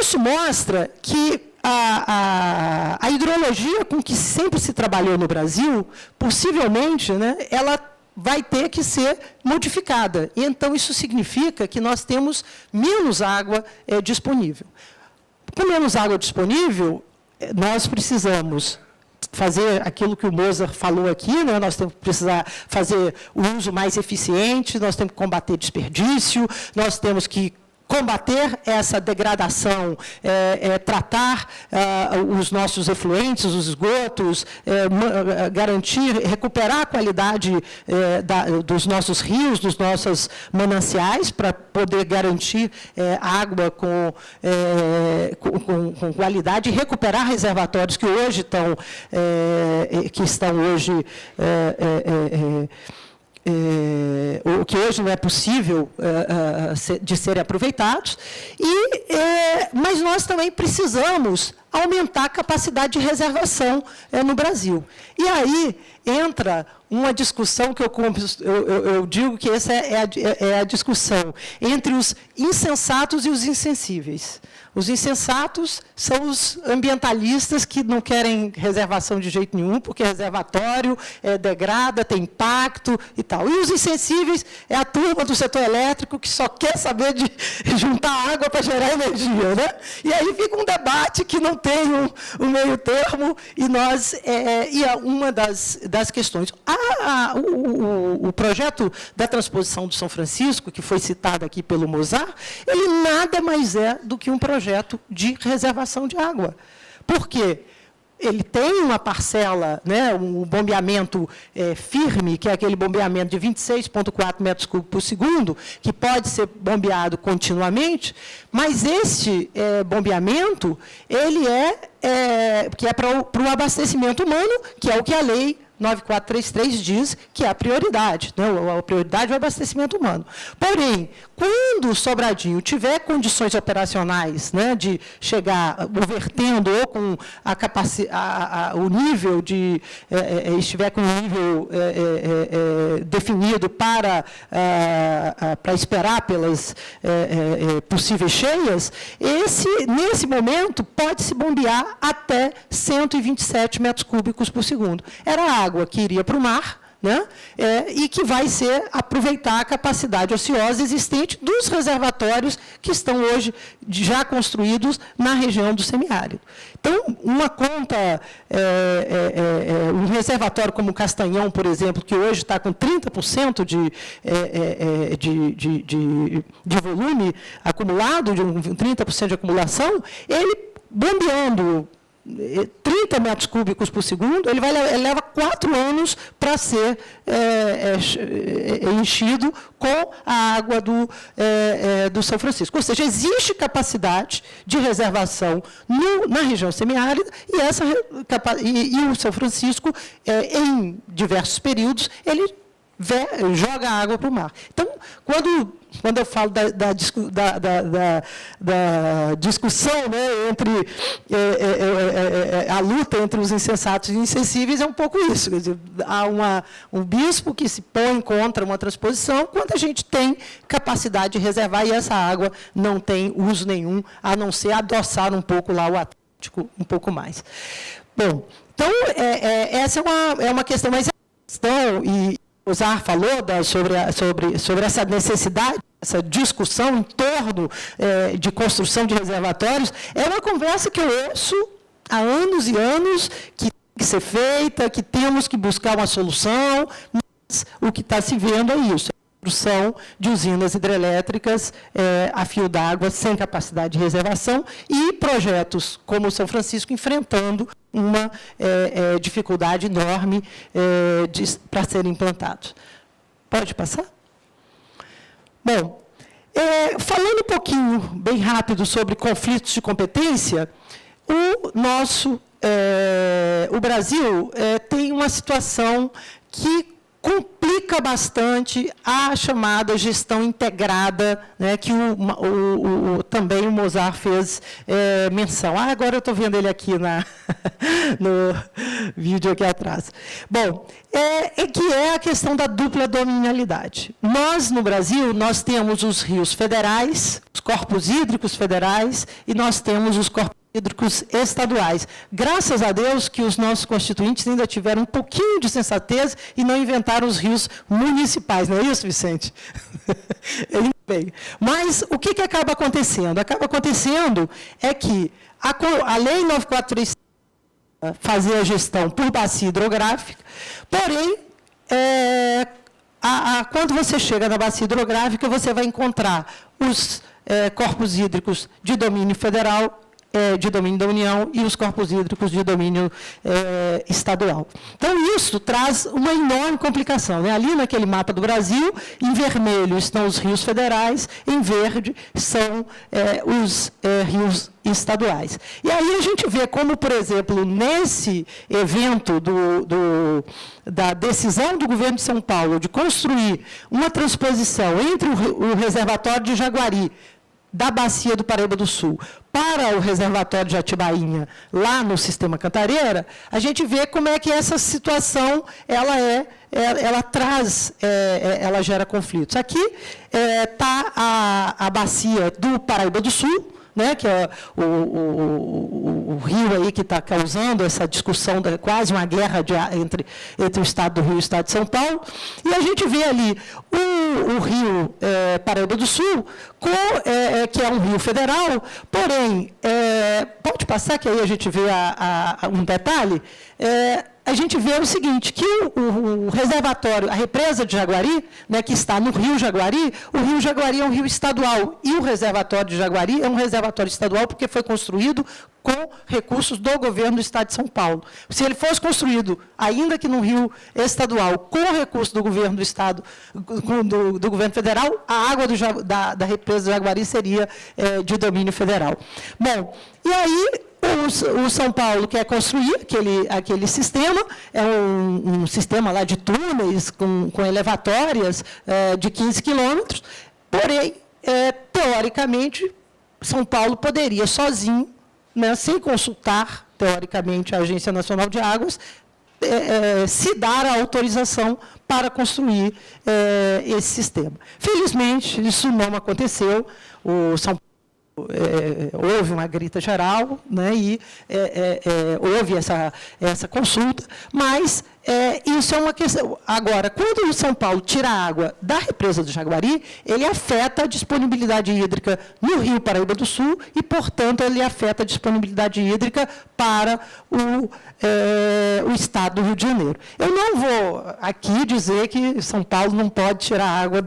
isso mostra que a hidrologia com que sempre se trabalhou no Brasil, possivelmente, né, ela vai ter que ser modificada. E, então, isso significa que nós temos menos água disponível. Com menos água disponível, nós precisamos fazer aquilo que o Mozart falou aqui, né? Nós temos que precisar fazer o uso mais eficiente, nós temos que combater desperdício, nós temos que combater essa degradação, tratar os nossos efluentes, os esgotos, garantir, recuperar a qualidade dos nossos rios, dos nossos mananciais, para poder garantir água com qualidade e recuperar reservatórios que hoje estão hoje o que hoje não é possível de serem aproveitados, mas nós também precisamos aumentar a capacidade de reservação no Brasil. E aí entra uma discussão que eu digo que essa é a discussão entre os insensatos e os insensíveis. Os insensatos são os ambientalistas que não querem reservação de jeito nenhum, porque reservatório degrada, tem impacto e tal. E os insensíveis é a turma do setor elétrico que só quer saber de juntar água para gerar energia, né? E aí fica um debate que não tem um meio termo, e é uma das questões. O projeto da transposição do São Francisco, que foi citado aqui pelo Mozart, ele nada mais é do que um projeto de reservação de água. Por quê? Ele tem uma parcela, né, um bombeamento firme, que é aquele bombeamento de 26,4 metros cúbicos por segundo, que pode ser bombeado continuamente, mas este bombeamento ele que é para o abastecimento humano, que é o que a lei 9433 diz que é a prioridade, né? A prioridade é o abastecimento humano. Porém, quando o Sobradinho tiver condições operacionais, né, de chegar vertendo ou com o nível estiver com o nível definido para esperar pelas possíveis cheias, nesse momento pode-se bombear até 127 metros cúbicos por segundo. Era a água que iria para o mar, né? E que vai aproveitar a capacidade ociosa existente dos reservatórios que estão hoje já construídos na região do semiárido. Então, uma conta, um reservatório como o Castanhão, por exemplo, que hoje está com 30% de volume acumulado, de 30% de acumulação, ele bombeando 30 metros cúbicos por segundo, ele leva 4 anos para ser enchido com a água do São Francisco. Ou seja, existe capacidade de reservação na região semiárida, e o São Francisco, em diversos períodos, ele joga a água para o mar. Então, quando eu falo da discussão, né, entre a luta entre os insensatos e insensíveis, é um pouco isso. Quer dizer, há um bispo que se põe contra uma transposição, quando a gente tem capacidade de reservar, e essa água não tem uso nenhum, a não ser adoçar um pouco lá o Atlântico, um pouco mais. Bom, então, essa é uma questão, mas a questão, e o Zar falou sobre essa necessidade, essa discussão em torno de construção de reservatórios, é uma conversa que eu ouço há anos e anos, que tem que ser feita, que temos que buscar uma solução, mas o que está se vendo é isso. Construção de usinas hidrelétricas a fio d'água, sem capacidade de reservação, e projetos como o São Francisco enfrentando uma dificuldade enorme para serem implantados. Pode passar? Bom, falando um pouquinho, bem rápido, sobre conflitos de competência, o Brasil tem uma situação que complica bastante a chamada gestão integrada, né, que também o Mozart fez menção. Agora eu estou vendo ele aqui no vídeo aqui atrás. Bom, que é a questão da dupla dominialidade. Nós, no Brasil, nós temos os rios federais, os corpos hídricos federais, e nós temos os corpos hídricos estaduais. Graças a Deus que os nossos constituintes ainda tiveram um pouquinho de sensatez e não inventaram os rios municipais. Não é isso, Vicente? Bem, mas o que acaba acontecendo? Acaba acontecendo é que a Lei 9435 fazia a gestão por bacia hidrográfica, porém, quando você chega na bacia hidrográfica, você vai encontrar os corpos hídricos de domínio federal, de domínio da União, e os corpos hídricos de domínio estadual. Então, isso traz uma enorme complicação, né? Ali naquele mapa do Brasil, em vermelho estão os rios federais, em verde são os rios estaduais. E aí a gente vê como, por exemplo, nesse evento da decisão do governo de São Paulo de construir uma transposição entre o reservatório de Jaguari, da bacia do Paraíba do Sul, para o reservatório de Atibainha, lá no sistema Cantareira, a gente vê como é que essa situação ela gera conflitos. Aqui está a bacia do Paraíba do Sul, né, que é o rio aí que está causando essa discussão, quase uma guerra entre o Estado do Rio e o Estado de São Paulo, e a gente vê ali o rio Paraíba do Sul, que é um rio federal, porém, pode passar que aí a gente vê um detalhe, a gente vê o seguinte, que o reservatório, a represa de Jaguari, né, que está no Rio Jaguari, o Rio Jaguari é um rio estadual, e o reservatório de Jaguari é um reservatório estadual porque foi construído com recursos do governo do Estado de São Paulo. Se ele fosse construído, ainda que no rio estadual, com recurso do governo do Estado, do governo federal, a água da represa de Jaguari seria de domínio federal. Bom, e aí o São Paulo quer construir aquele sistema, é um sistema lá de túneis com elevatórias de 15 quilômetros, porém, teoricamente, São Paulo poderia sozinho, né, sem consultar, teoricamente, a Agência Nacional de Águas, se dar a autorização para construir esse sistema. Felizmente, isso não aconteceu. O São Paulo houve uma grita geral, né, e houve essa consulta, mas isso é uma questão. Agora, quando o São Paulo tira a água da represa do Jaguari, ele afeta a disponibilidade hídrica no Rio Paraíba do Sul e, portanto, ele afeta a disponibilidade hídrica para o Estado do Rio de Janeiro. Eu não vou aqui dizer que São Paulo não pode tirar a água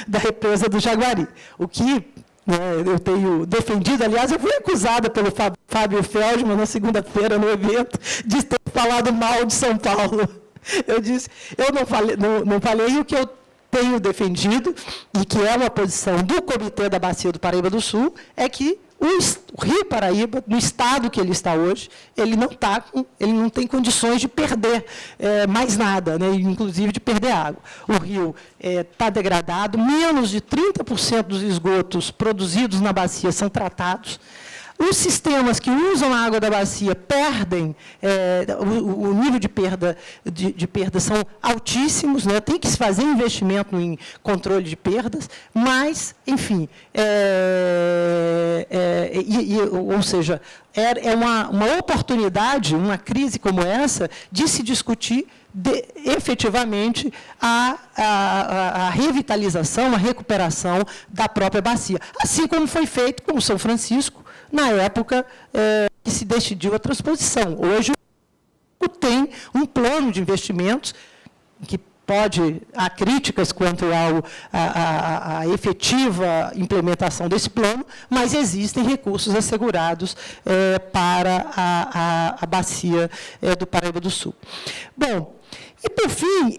da represa do Jaguari, o que eu tenho defendido, aliás, eu fui acusada pelo Fábio Feldman na segunda-feira no evento de ter falado mal de São Paulo. Eu disse, eu não falei o que eu tenho defendido, e que é uma posição do Comitê da Bacia do Paraíba do Sul, é que o Rio Paraíba, no estado que ele está hoje, ele não tem condições de perder mais nada, né, inclusive de perder água. O rio está degradado, menos de 30% dos esgotos produzidos na bacia são tratados. Os sistemas que usam a água da bacia perdem, o nível de perda são altíssimos, né? Tem que se fazer investimento em controle de perdas, mas, enfim, ou seja, é uma oportunidade, uma crise como essa, de se discutir efetivamente a revitalização, a recuperação da própria bacia, assim como foi feito com São Francisco, na época que se decidiu a transposição. Hoje, tem um plano de investimentos que há críticas quanto à efetiva implementação desse plano, mas existem recursos assegurados para a bacia do Paraíba do Sul. Bom, e, por fim,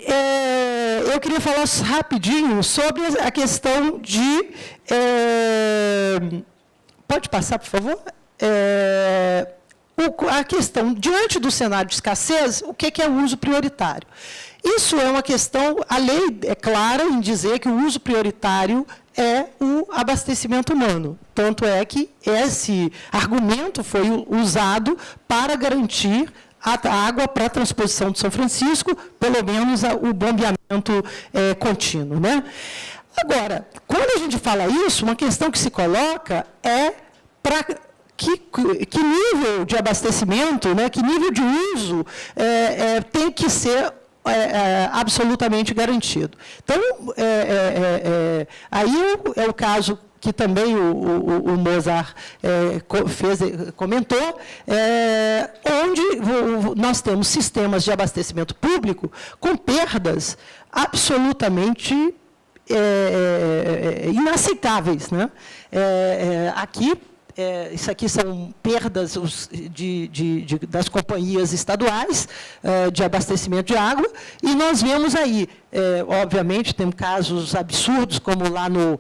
eu queria falar rapidinho sobre a questão de... Pode passar, por favor? A questão, diante do cenário de escassez, o que é o uso prioritário? Isso é uma questão, a lei é clara em dizer que o uso prioritário é o abastecimento humano. Tanto é que esse argumento foi usado para garantir a água para a transposição de São Francisco, pelo menos o bombeamento contínuo, né? Agora, quando a gente fala isso, uma questão que se coloca é para que nível de abastecimento, né, que nível de uso tem que ser absolutamente garantido. Então, aí é o caso que também o Mozart comentou, onde nós temos sistemas de abastecimento público com perdas absolutamente inaceitáveis, né? Isso aqui são perdas das companhias estaduais de abastecimento de água, e nós vemos aí, obviamente, tem casos absurdos, como lá no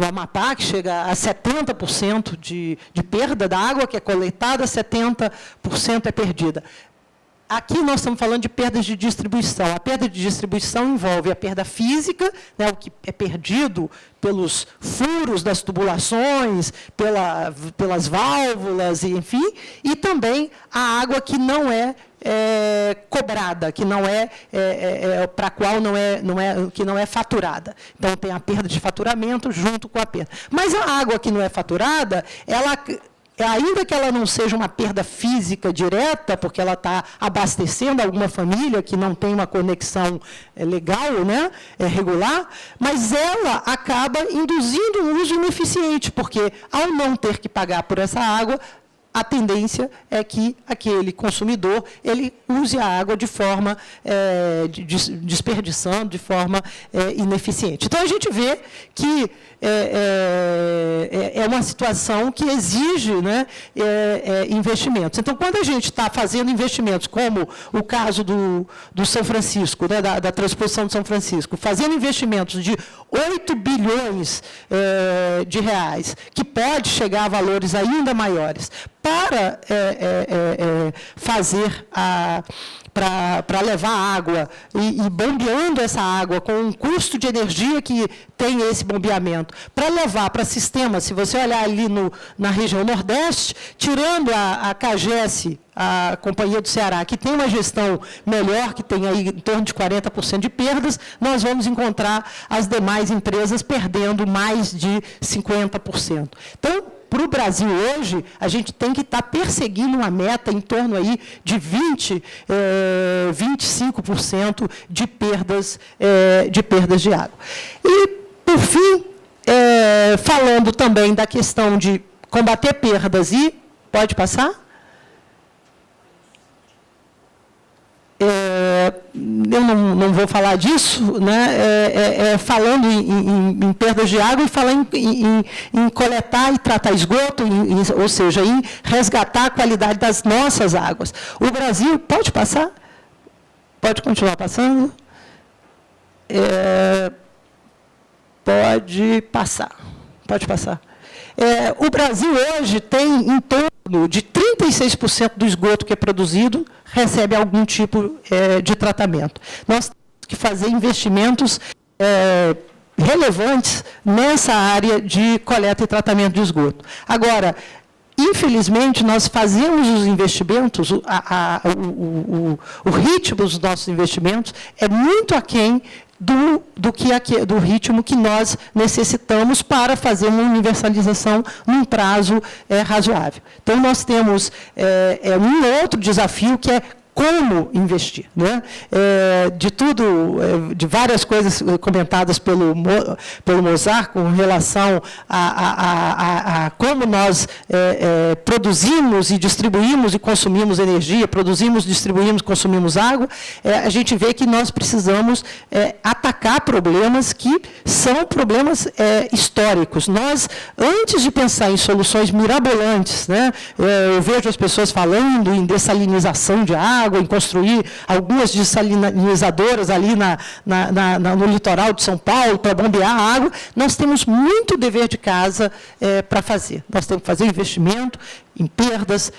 Amapá, que chega a 70% de perda da água que é coletada, 70% é perdida. Aqui nós estamos falando de perdas de distribuição. A perda de distribuição envolve a perda física, né, o que é perdido pelos furos das tubulações, pelas válvulas, enfim, e também a água que não é cobrada, que não para a qual que não é faturada. Então, tem a perda de faturamento junto com a perda. Mas a água que não é faturada, ainda que ela não seja uma perda física direta, porque ela está abastecendo alguma família que não tem uma conexão legal, né, regular, mas ela acaba induzindo um uso ineficiente, porque, ao não ter que pagar por essa água, a tendência é que aquele consumidor ele use a água de forma desperdiçando, de forma ineficiente. Então, a gente vê que é uma situação que exige, né, investimentos. Então, quando a gente está fazendo investimentos, como o caso do São Francisco, né, da transposição de São Francisco, fazendo investimentos de 8 bilhões de reais, que pode chegar a valores ainda maiores, para fazer para levar água e bombeando essa água com um custo de energia que tem esse bombeamento, para levar para sistemas, se você olhar ali na região Nordeste, tirando a CAGES, a Companhia do Ceará, que tem uma gestão melhor, que tem aí em torno de 40% de perdas, nós vamos encontrar as demais empresas perdendo mais de 50%. Então, para o Brasil hoje, a gente tem que estar perseguindo uma meta em torno aí de 25% de perdas de água. E, por fim, falando também da questão de combater perdas pode passar? Eu não vou falar disso, né? Falando em perdas de água e falar em coletar e tratar esgoto, ou seja, em resgatar a qualidade das nossas águas. O Brasil, pode passar? Pode continuar passando? Pode passar. Pode passar. O Brasil hoje tem em torno de 36% do esgoto que é produzido recebe algum tipo de tratamento. Nós temos que fazer investimentos relevantes nessa área de coleta e tratamento de esgoto. Agora, infelizmente, nós fazemos os investimentos, o ritmo dos nossos investimentos é muito aquém do ritmo que nós necessitamos para fazer uma universalização num prazo razoável. Então, nós temos um outro desafio que é como investir, né? De várias coisas comentadas pelo Mozart com relação a como nós produzimos e distribuímos e consumimos energia, produzimos, distribuímos, consumimos água, a gente vê que nós precisamos atacar problemas que são problemas históricos. Nós, antes de pensar em soluções mirabolantes, né, eu vejo as pessoas falando em dessalinização de água, em construir algumas dessalinizadoras ali no litoral de São Paulo para bombear a água, nós temos muito dever de casa para fazer. Nós temos que fazer investimento em perdas,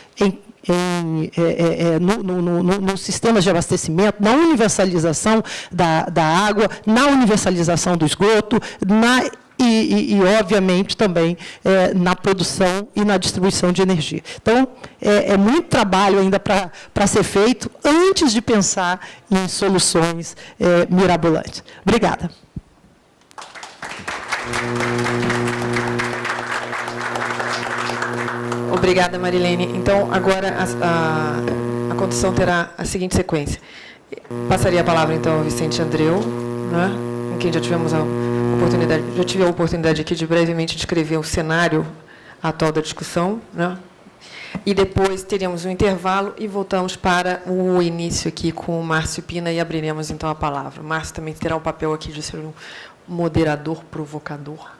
nos sistemas de abastecimento, na universalização da água, na universalização do esgoto, e, obviamente, também na produção e na distribuição de energia. Então, é muito trabalho ainda para ser feito antes de pensar em soluções mirabolantes. Obrigada. Obrigada, Marilene. Então, agora a condução terá a seguinte sequência. Passaria a palavra, então, ao Vicente Andreu, né, com quem já tive a oportunidade aqui de brevemente descrever o cenário atual da discussão, né? E depois teríamos um intervalo e voltamos para o início aqui com o Márcio Pina e abriremos, então, a palavra. O Márcio também terá um papel aqui de ser um moderador provocador.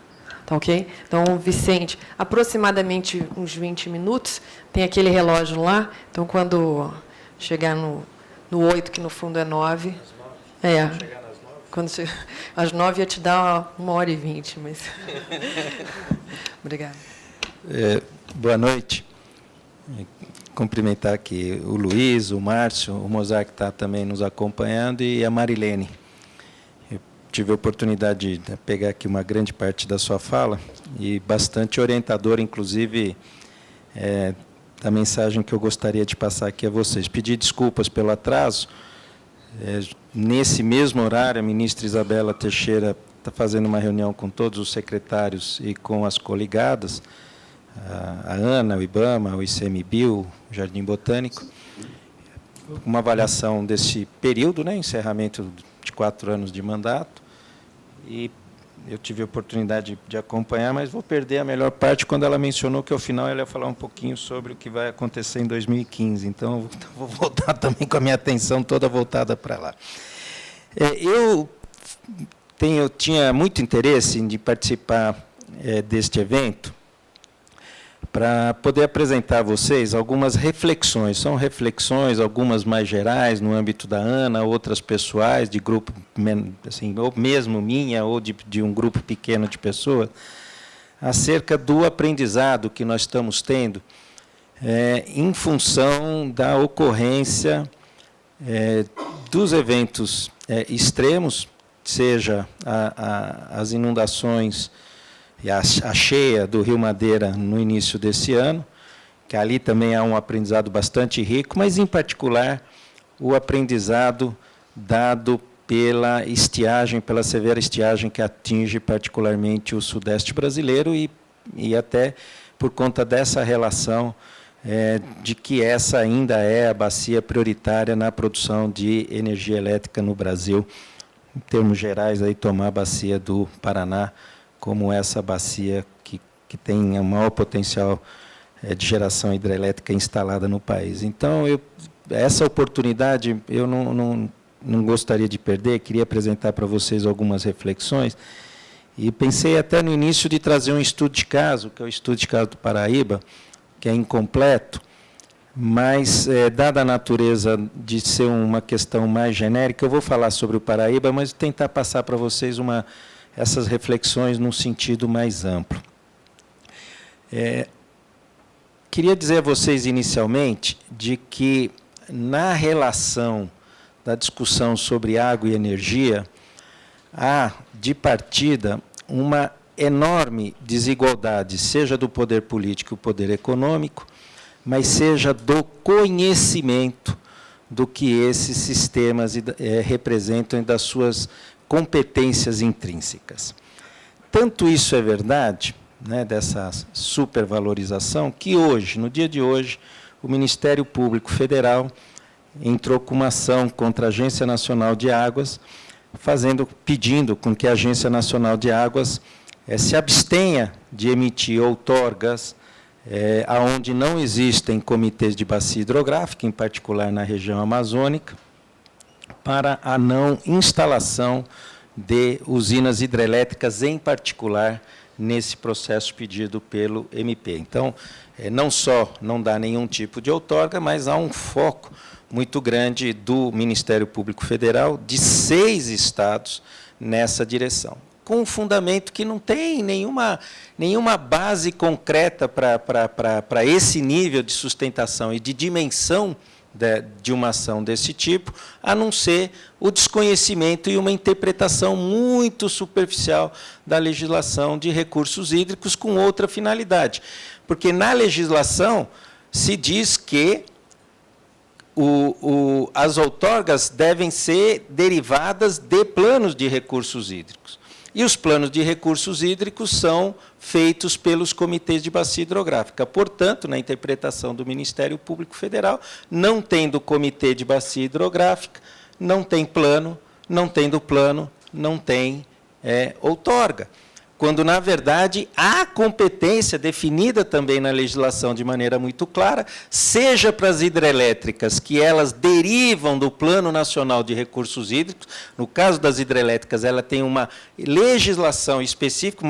Tá ok? Então, Vicente, aproximadamente uns 20 minutos, tem aquele relógio lá, então, quando chegar no 8, que no fundo é 9... Quando às 9 ia te dar 1h20, mas... Obrigada. Boa noite. Cumprimentar aqui o Luiz, o Márcio, o Mozart, que está também nos acompanhando, e a Marilene. Eu tive a oportunidade de pegar aqui uma grande parte da sua fala, e bastante orientadora, inclusive, da mensagem que eu gostaria de passar aqui a vocês. Pedir desculpas pelo atraso. Nesse mesmo horário, a ministra Isabela Teixeira está fazendo uma reunião com todos os secretários e com as coligadas, a ANA, o IBAMA, o ICMBio, o Jardim Botânico, uma avaliação desse período, né, encerramento de 4 anos de mandato, e eu tive a oportunidade de acompanhar, mas vou perder a melhor parte quando ela mencionou que, ao final, ela ia falar um pouquinho sobre o que vai acontecer em 2015. Então, vou voltar também com a minha atenção toda voltada para lá. Eu tinha muito interesse em participar deste evento para poder apresentar a vocês algumas reflexões. São reflexões, algumas mais gerais, no âmbito da ANA, outras pessoais, de grupo, assim, ou mesmo minha, ou de um grupo pequeno de pessoas, acerca do aprendizado que nós estamos tendo em função da ocorrência dos eventos extremos, seja as inundações e a cheia do Rio Madeira no início desse ano, que ali também há um aprendizado bastante rico, mas, em particular, o aprendizado dado pela estiagem, pela severa estiagem que atinge particularmente o sudeste brasileiro e até por conta dessa relação de que essa ainda é a bacia prioritária na produção de energia elétrica no Brasil, em termos gerais, aí, tomar a bacia do Paraná como essa bacia que tem o maior potencial de geração hidrelétrica instalada no país. Então, essa oportunidade eu não gostaria de perder, queria apresentar para vocês algumas reflexões, e pensei até no início de trazer um estudo de caso, que é o estudo de caso do Paraíba, que é incompleto, mas, dada a natureza de ser uma questão mais genérica, eu vou falar sobre o Paraíba, mas tentar passar para vocês uma essas reflexões num sentido mais amplo. Queria dizer a vocês, inicialmente, de que, na relação da discussão sobre água e energia, há, de partida, uma enorme desigualdade, seja do poder político e do poder econômico, mas seja do conhecimento do que esses sistemas representam e das suas competências intrínsecas. Tanto isso é verdade, né, dessa supervalorização, que hoje, no dia de hoje, o Ministério Público Federal entrou com uma ação contra a Agência Nacional de Águas, pedindo com que a Agência Nacional de Águas se abstenha de emitir outorgas aonde não existem comitês de bacia hidrográfica, em particular na região amazônica, para a não instalação de usinas hidrelétricas, em particular, nesse processo pedido pelo MP. Então, não só não dá nenhum tipo de outorga, mas há um foco muito grande do Ministério Público Federal, de 6 estados, nessa direção, com um fundamento que não tem nenhuma base concreta para esse nível de sustentação e de dimensão de uma ação desse tipo, a não ser o desconhecimento e uma interpretação muito superficial da legislação de recursos hídricos com outra finalidade. Porque na legislação se diz que as outorgas devem ser derivadas de planos de recursos hídricos. E os planos de recursos hídricos são feitos pelos comitês de bacia hidrográfica. Portanto, na interpretação do Ministério Público Federal, não tendo comitê de bacia hidrográfica, não tem plano, não tendo plano, não tem outorga. Quando, na verdade, há competência definida também na legislação de maneira muito clara, seja para as hidrelétricas, que elas derivam do Plano Nacional de Recursos Hídricos. No caso das hidrelétricas, ela tem uma legislação específica,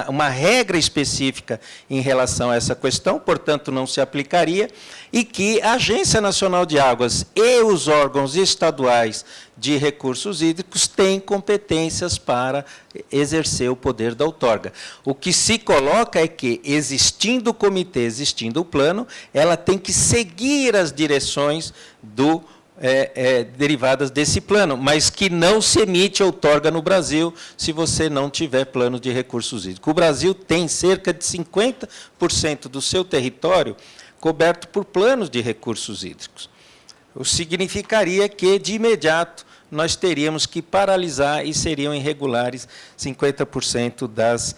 uma regra específica em relação a essa questão, portanto, não se aplicaria, e que a Agência Nacional de Águas e os órgãos estaduais de recursos hídricos têm competências para exercer o poder da outorga. O que se coloca é que, existindo o comitê, existindo o plano, ela tem que seguir as direções derivadas desse plano, mas que não se emite outorga no Brasil se você não tiver plano de recursos hídricos. O Brasil tem cerca de 50% do seu território coberto por planos de recursos hídricos. O que significaria que, de imediato, nós teríamos que paralisar e seriam irregulares 50% das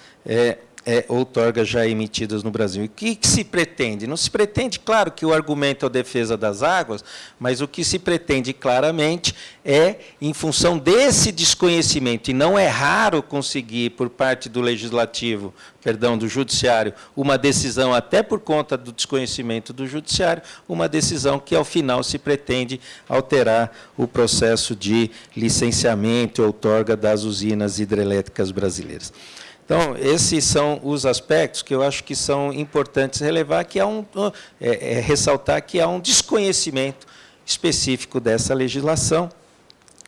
outorgas já emitidas no Brasil. E o que se pretende? Não se pretende, claro, que o argumento é a defesa das águas, mas o que se pretende claramente é, em função desse desconhecimento, e não é raro conseguir, por parte do Legislativo, do Judiciário, uma decisão, até por conta do desconhecimento do Judiciário, uma decisão que, ao final, se pretende alterar o processo de licenciamento e outorga das usinas hidrelétricas brasileiras. Então, esses são os aspectos que eu acho que são importantes relevar, que ressaltar que há um desconhecimento específico dessa legislação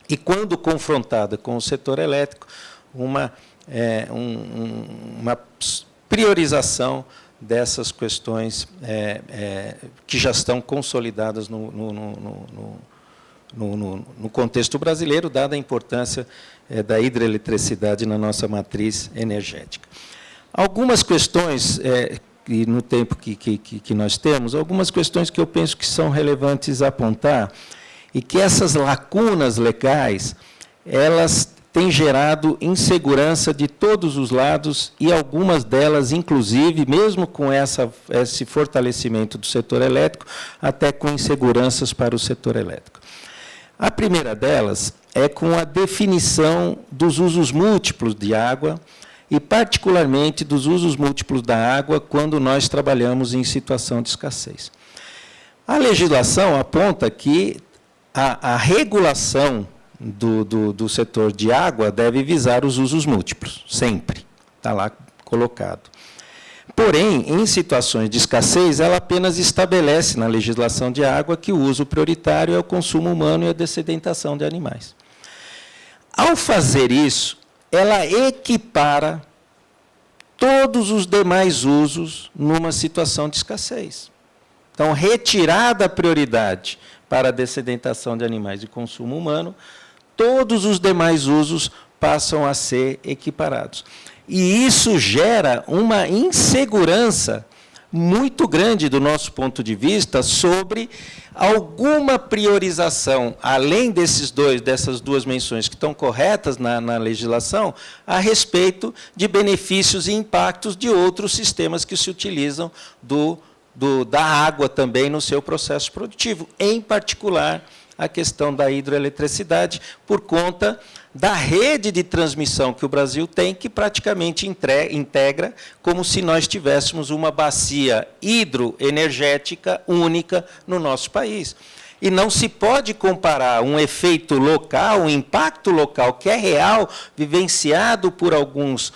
e, quando confrontada com o setor elétrico, uma priorização dessas questões que já estão consolidadas no contexto brasileiro, dada a importância da hidroeletricidade na nossa matriz energética. Algumas questões, e no tempo que nós temos, algumas questões que eu penso que são relevantes apontar, e que essas lacunas legais, elas têm gerado insegurança de todos os lados, e algumas delas, inclusive, mesmo com esse fortalecimento do setor elétrico, até com inseguranças para o setor elétrico. A primeira delas é com a definição dos usos múltiplos de água, e particularmente dos usos múltiplos da água quando nós trabalhamos em situação de escassez. A legislação aponta que a regulação do setor de água deve visar os usos múltiplos, sempre, está lá colocado. Porém, em situações de escassez, ela apenas estabelece na legislação de água que o uso prioritário é o consumo humano e a dessedentação de animais. Ao fazer isso, ela equipara todos os demais usos numa situação de escassez. Então, retirada a prioridade para a dessedentação de animais e consumo humano, todos os demais usos passam a ser equiparados. E isso gera uma insegurança muito grande do nosso ponto de vista sobre alguma priorização, além dessas duas menções que estão corretas na legislação, a respeito de benefícios e impactos de outros sistemas que se utilizam da água também no seu processo produtivo, em particular a questão da hidroeletricidade, por conta da rede de transmissão que o Brasil tem, que praticamente integra como se nós tivéssemos uma bacia hidroenergética única no nosso país. E não se pode comparar um efeito local, um impacto local que é real, vivenciado por alguns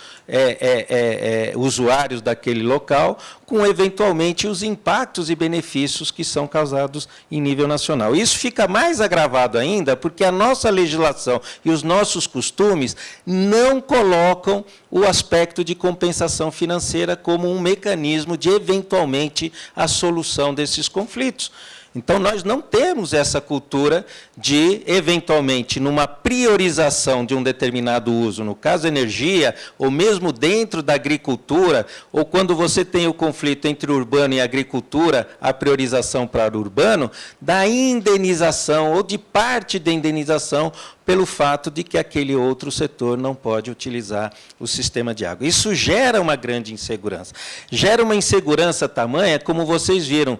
usuários daquele local, com, eventualmente, os impactos e benefícios que são causados em nível nacional. Isso fica mais agravado ainda porque a nossa legislação e os nossos costumes não colocam o aspecto de compensação financeira como um mecanismo de, eventualmente, a solução desses conflitos. Então, nós não temos essa cultura de, eventualmente, numa priorização de um determinado uso, no caso energia, ou mesmo dentro da agricultura, ou quando você tem o conflito entre urbano e agricultura, a priorização para o urbano, da indenização, ou de parte da indenização, pelo fato de que aquele outro setor não pode utilizar o sistema de água. Isso gera uma grande insegurança. Gera uma insegurança tamanha, como vocês viram,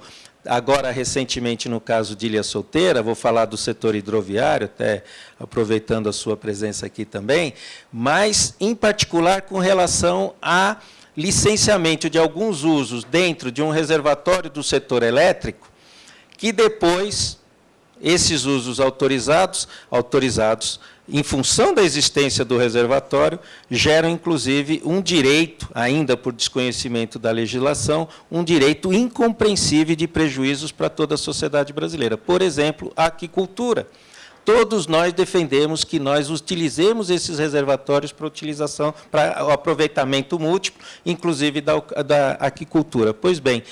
agora, recentemente, no caso de Ilha Solteira, vou falar do setor hidroviário, até aproveitando a sua presença aqui também, mas, em particular, com relação a licenciamento de alguns usos dentro de um reservatório do setor elétrico, que depois, esses usos autorizados, em função da existência do reservatório, geram, inclusive, um direito, ainda por desconhecimento da legislação, um direito incompreensível de prejuízos para toda a sociedade brasileira. Por exemplo, a aquicultura. Todos nós defendemos que nós utilizemos esses reservatórios para utilização, para o aproveitamento múltiplo, inclusive da aquicultura. Pois bem,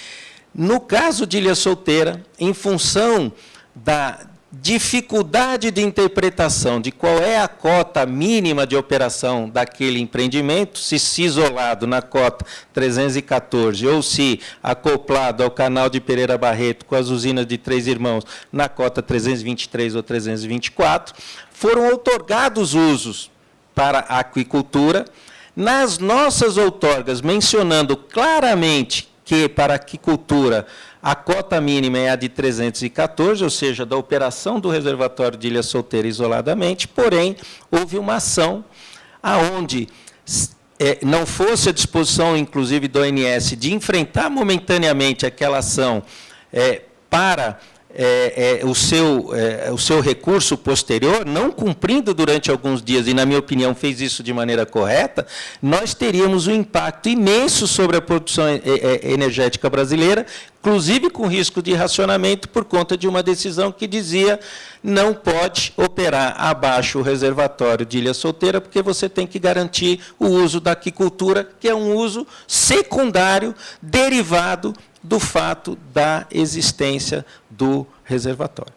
no caso de Ilha Solteira, em função da dificuldade de interpretação de qual é a cota mínima de operação daquele empreendimento, se isolado na cota 314 ou se acoplado ao canal de Pereira Barreto com as usinas de Três Irmãos na cota 323 ou 324, foram outorgados usos para a aquicultura. Nas nossas outorgas, mencionando claramente que para a aquicultura a cota mínima é a de 314, ou seja, da operação do reservatório de Ilha Solteira isoladamente, porém, houve uma ação onde não fosse a disposição, inclusive, do ONS de enfrentar momentaneamente aquela ação para o seu recurso posterior, não cumprindo durante alguns dias, e, na minha opinião, fez isso de maneira correta, nós teríamos um impacto imenso sobre a produção energética brasileira, inclusive com risco de racionamento, por conta de uma decisão que dizia não pode operar abaixo o reservatório de Ilha Solteira, porque você tem que garantir o uso da aquicultura, que é um uso secundário, derivado do fato da existência do reservatório.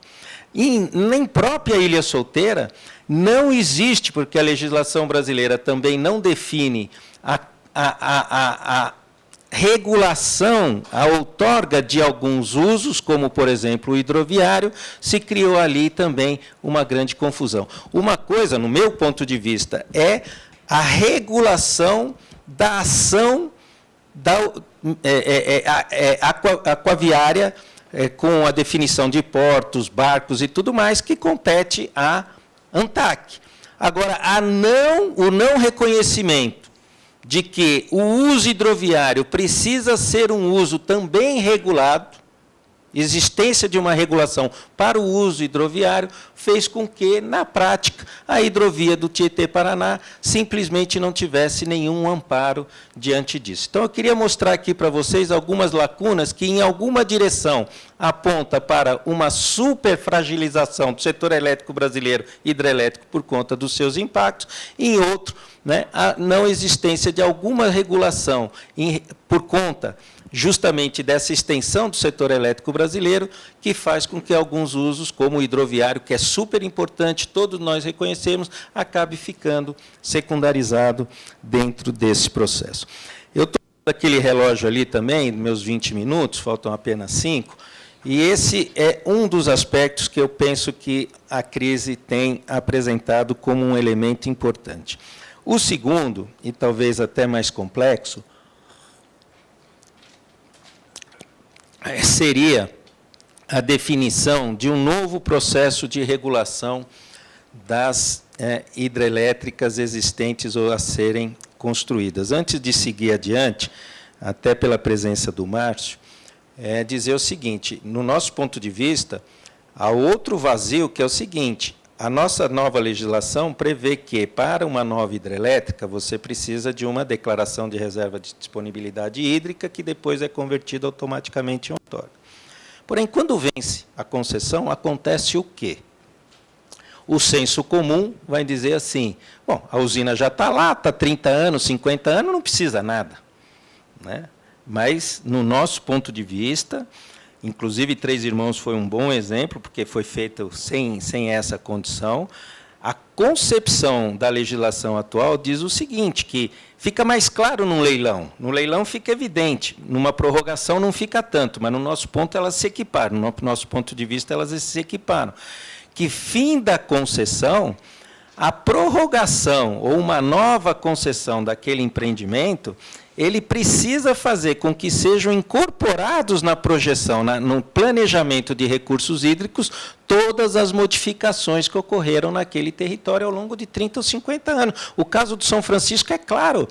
E nem própria Ilha Solteira não existe, porque a legislação brasileira também não define a regulação, a outorga de alguns usos, como, por exemplo, o hidroviário, se criou ali também uma grande confusão. Uma coisa, no meu ponto de vista, é a regulação da ação aquaviária, com a definição de portos, barcos e tudo mais, que compete à ANTAC. Agora, o não reconhecimento de que o uso hidroviário precisa ser um uso também regulado, existência de uma regulação para o uso hidroviário fez com que, na prática, a hidrovia do Tietê-Paraná simplesmente não tivesse nenhum amparo diante disso. Então, eu queria mostrar aqui para vocês algumas lacunas que, em alguma direção, aponta para uma superfragilização do setor elétrico brasileiro hidrelétrico por conta dos seus impactos, e, em outro, né, a não existência de alguma regulação por conta justamente dessa extensão do setor elétrico brasileiro, que faz com que alguns usos, como o hidroviário, que é super importante, todos nós reconhecemos, acabe ficando secundarizado dentro desse processo. Eu estou com aquele relógio ali também, meus 20 minutos, faltam apenas 5, e esse é um dos aspectos que eu penso que a crise tem apresentado como um elemento importante. O segundo, e talvez até mais complexo, seria a definição de um novo processo de regulação das hidrelétricas existentes ou a serem construídas. Antes de seguir adiante, até pela presença do Márcio, dizer o seguinte: no nosso ponto de vista, há outro vazio, que é o seguinte: a nossa nova legislação prevê que, para uma nova hidrelétrica, você precisa de uma declaração de reserva de disponibilidade hídrica, que depois é convertida automaticamente em outorga. Porém, quando vence a concessão, acontece o quê? O senso comum vai dizer assim: bom, a usina já está lá, está 30 anos, 50 anos, não precisa nada, né? Mas, no nosso ponto de vista, inclusive, Três Irmãos foi um bom exemplo, porque foi feito sem essa condição. A concepção da legislação atual diz o seguinte, que fica mais claro num leilão. No leilão fica evidente, numa prorrogação não fica tanto, mas no nosso ponto elas se equiparam, no nosso ponto de vista elas se equiparam. Que fim da concessão, a prorrogação ou uma nova concessão daquele empreendimento, ele precisa fazer com que sejam incorporados na projeção, no planejamento de recursos hídricos, todas as modificações que ocorreram naquele território ao longo de 30 ou 50 anos. O caso do São Francisco é claro.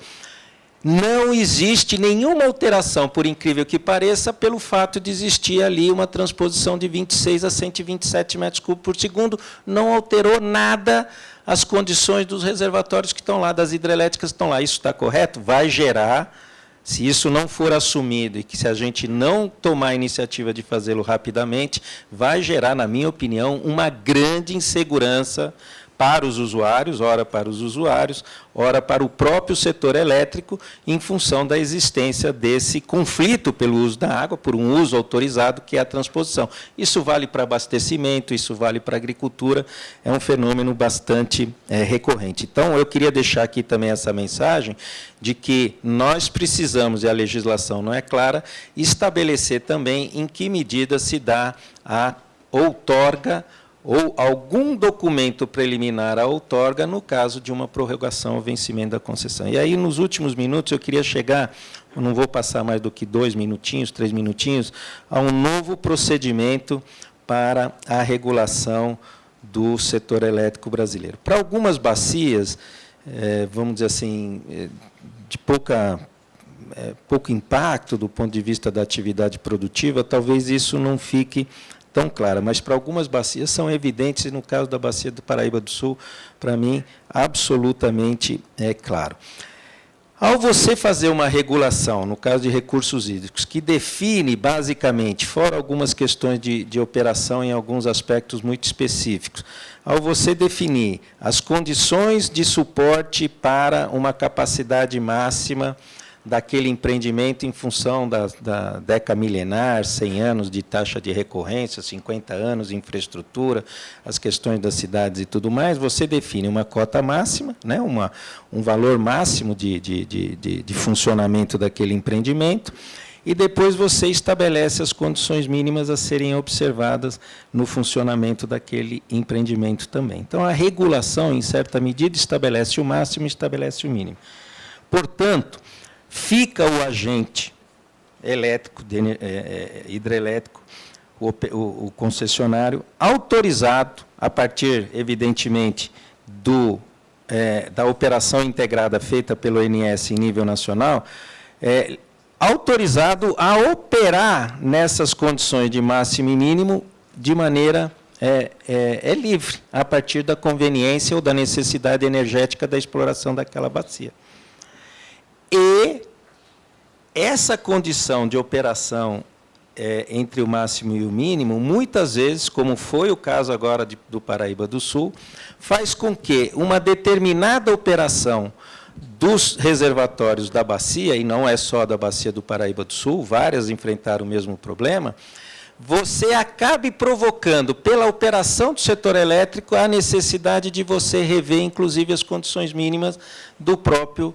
Não existe nenhuma alteração, por incrível que pareça, pelo fato de existir ali uma transposição de 26 a 127 metros cúbicos por segundo. Não alterou nada as condições dos reservatórios que estão lá, das hidrelétricas que estão lá. Isso está correto? Vai gerar, se isso não for assumido e que se a gente não tomar a iniciativa de fazê-lo rapidamente, vai gerar, na minha opinião, uma grande insegurança para os usuários, ora para os usuários, ora para o próprio setor elétrico, em função da existência desse conflito pelo uso da água, por um uso autorizado, que é a transposição. Isso vale para abastecimento, isso vale para a agricultura, é um fenômeno bastante recorrente. Então, eu queria deixar aqui também essa mensagem de que nós precisamos, e a legislação não é clara, estabelecer também em que medida se dá a outorga ou algum documento preliminar à outorga no caso de uma prorrogação ou vencimento da concessão. E aí, nos últimos minutos, eu queria chegar, eu não vou passar mais do que 2 minutinhos, 3 minutinhos, a um novo procedimento para a regulação do setor elétrico brasileiro. Para algumas bacias, vamos dizer assim, de pouco impacto do ponto de vista da atividade produtiva, talvez isso não fique tão clara, mas para algumas bacias são evidentes, e no caso da bacia do Paraíba do Sul, para mim, absolutamente claro. Ao você fazer uma regulação, no caso de recursos hídricos, que define, basicamente, fora algumas questões de operação em alguns aspectos muito específicos, ao você definir as condições de suporte para uma capacidade máxima daquele empreendimento em função da década milenar, 100 anos de taxa de recorrência, 50 anos de infraestrutura, as questões das cidades e tudo mais, você define uma cota máxima, né, um valor máximo de funcionamento daquele empreendimento, e depois você estabelece as condições mínimas a serem observadas no funcionamento daquele empreendimento também. Então, a regulação, em certa medida, estabelece o máximo e estabelece o mínimo. Portanto, fica o agente elétrico, hidrelétrico, o concessionário, autorizado, a partir, evidentemente, da operação integrada feita pelo ONS em nível nacional, autorizado a operar nessas condições de máximo e mínimo de maneira livre, a partir da conveniência ou da necessidade energética da exploração daquela bacia. E essa condição de operação entre o máximo e o mínimo, muitas vezes, como foi o caso agora do Paraíba do Sul, faz com que uma determinada operação dos reservatórios da bacia, e não é só da bacia do Paraíba do Sul, várias enfrentaram o mesmo problema, você acabe provocando, pela operação do setor elétrico, a necessidade de você rever, inclusive, as condições mínimas do próprio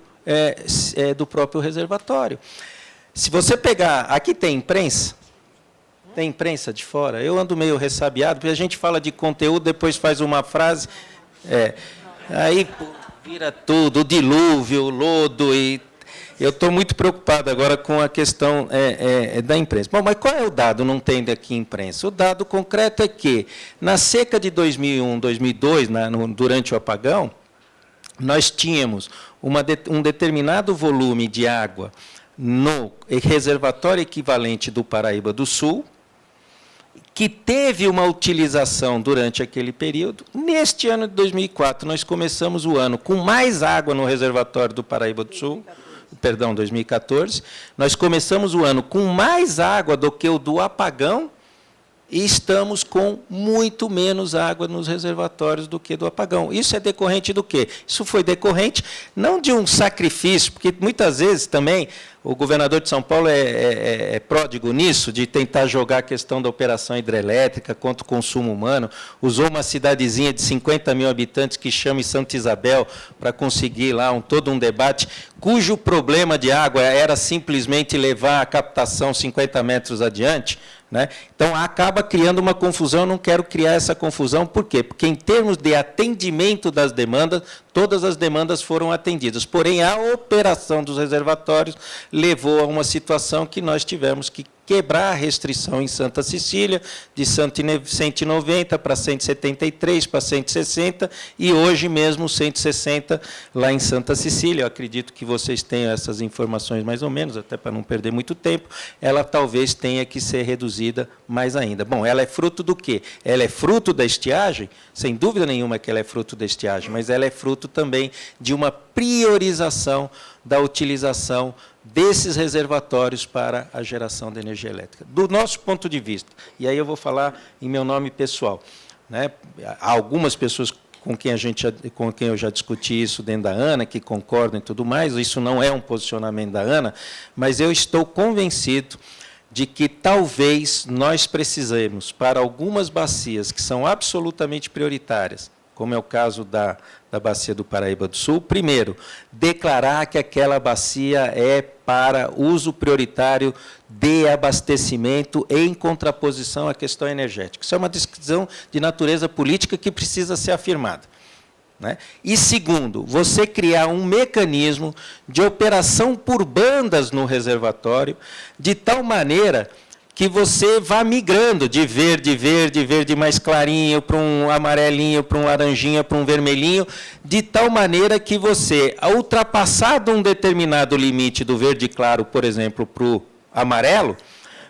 reservatório. Se você pegar... Aqui tem imprensa? Tem imprensa de fora? Eu ando meio ressabiado, porque a gente fala de conteúdo, depois faz uma frase... aí vira tudo, o dilúvio, o lodo... Eu estou muito preocupado agora com a questão da imprensa. Bom, mas qual é o dado? Não tem daqui imprensa. O dado concreto é que, na seca de 2001, 2002, durante o apagão, nós tínhamos um determinado volume de água no reservatório equivalente do Paraíba do Sul, que teve uma utilização durante aquele período. Neste ano de 2004, nós começamos o ano com mais água no reservatório do Paraíba do Sul, 2014, nós começamos o ano com mais água do que o do apagão e estamos com muito menos água nos reservatórios do que do apagão. Isso é decorrente do quê? Isso foi decorrente não de um sacrifício, porque muitas vezes também o governador de São Paulo é pródigo nisso, de tentar jogar a questão da operação hidrelétrica contra o consumo humano. Usou uma cidadezinha de 50 mil habitantes que chama Santa Isabel para conseguir lá todo um debate, cujo problema de água era simplesmente levar a captação 50 metros adiante. Né? Então, acaba criando uma confusão, eu não quero criar essa confusão, por quê? Porque, em termos de atendimento das demandas, todas as demandas foram atendidas, porém, a operação dos reservatórios levou a uma situação que nós tivemos que quebrar a restrição em Santa Cecília, de 190 para 173, para 160, e hoje mesmo 160 lá em Santa Cecília. Eu acredito que vocês tenham essas informações mais ou menos, até para não perder muito tempo, ela talvez tenha que ser reduzida mais ainda. Bom, ela é fruto do quê? Ela é fruto da estiagem? Sem dúvida nenhuma que ela é fruto da estiagem, mas ela é fruto também de uma priorização da utilização desses reservatórios para a geração de energia elétrica. Do nosso ponto de vista, e aí eu vou falar em meu nome pessoal, né? Há algumas pessoas com quem eu já discuti isso dentro da ANA, que concordam e tudo mais, isso não é um posicionamento da ANA, mas eu estou convencido de que talvez nós precisemos, para algumas bacias que são absolutamente prioritárias, como é o caso da bacia do Paraíba do Sul, primeiro, declarar que aquela bacia é para uso prioritário de abastecimento em contraposição à questão energética. Isso é uma decisão de natureza política que precisa ser afirmada. Né? E, segundo, você criar um mecanismo de operação por bandas no reservatório, de tal maneira que você vá migrando de verde mais clarinho, para um amarelinho, para um laranjinha, para um vermelhinho, de tal maneira que você, ultrapassado um determinado limite do verde claro, por exemplo, para o amarelo,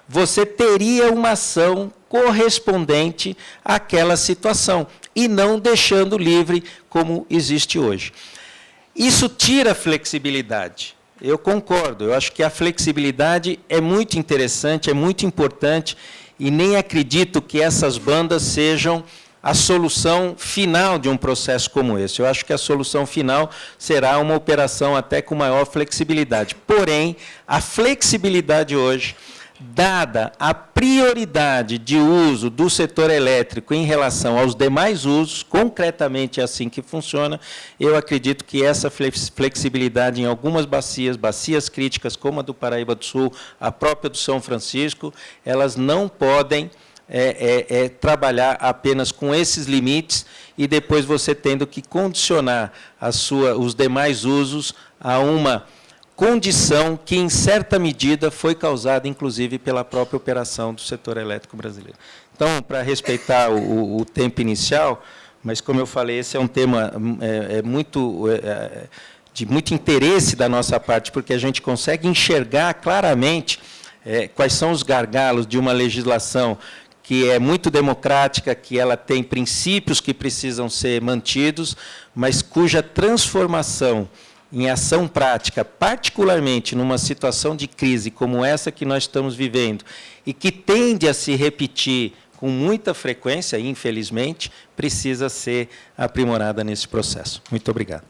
você teria uma ação correspondente àquela situação, e não deixando livre como existe hoje. Isso tira flexibilidade. Eu concordo, eu acho que a flexibilidade é muito interessante, é muito importante, e nem acredito que essas bandas sejam a solução final de um processo como esse. Eu acho que a solução final será uma operação até com maior flexibilidade. Porém, a flexibilidade hoje, dada a prioridade de uso do setor elétrico em relação aos demais usos, concretamente é assim que funciona, eu acredito que essa flexibilidade em algumas bacias críticas, como a do Paraíba do Sul, a própria do São Francisco, elas não podem trabalhar apenas com esses limites e depois você tendo que condicionar os demais usos a uma condição que, em certa medida, foi causada, inclusive, pela própria operação do setor elétrico brasileiro. Então, para respeitar o tempo inicial, mas, como eu falei, esse é um tema muito de muito interesse da nossa parte, porque a gente consegue enxergar claramente quais são os gargalos de uma legislação que é muito democrática, que ela tem princípios que precisam ser mantidos, mas cuja transformação em ação prática, particularmente numa situação de crise como essa que nós estamos vivendo, e que tende a se repetir com muita frequência, infelizmente, precisa ser aprimorada nesse processo. Muito obrigado.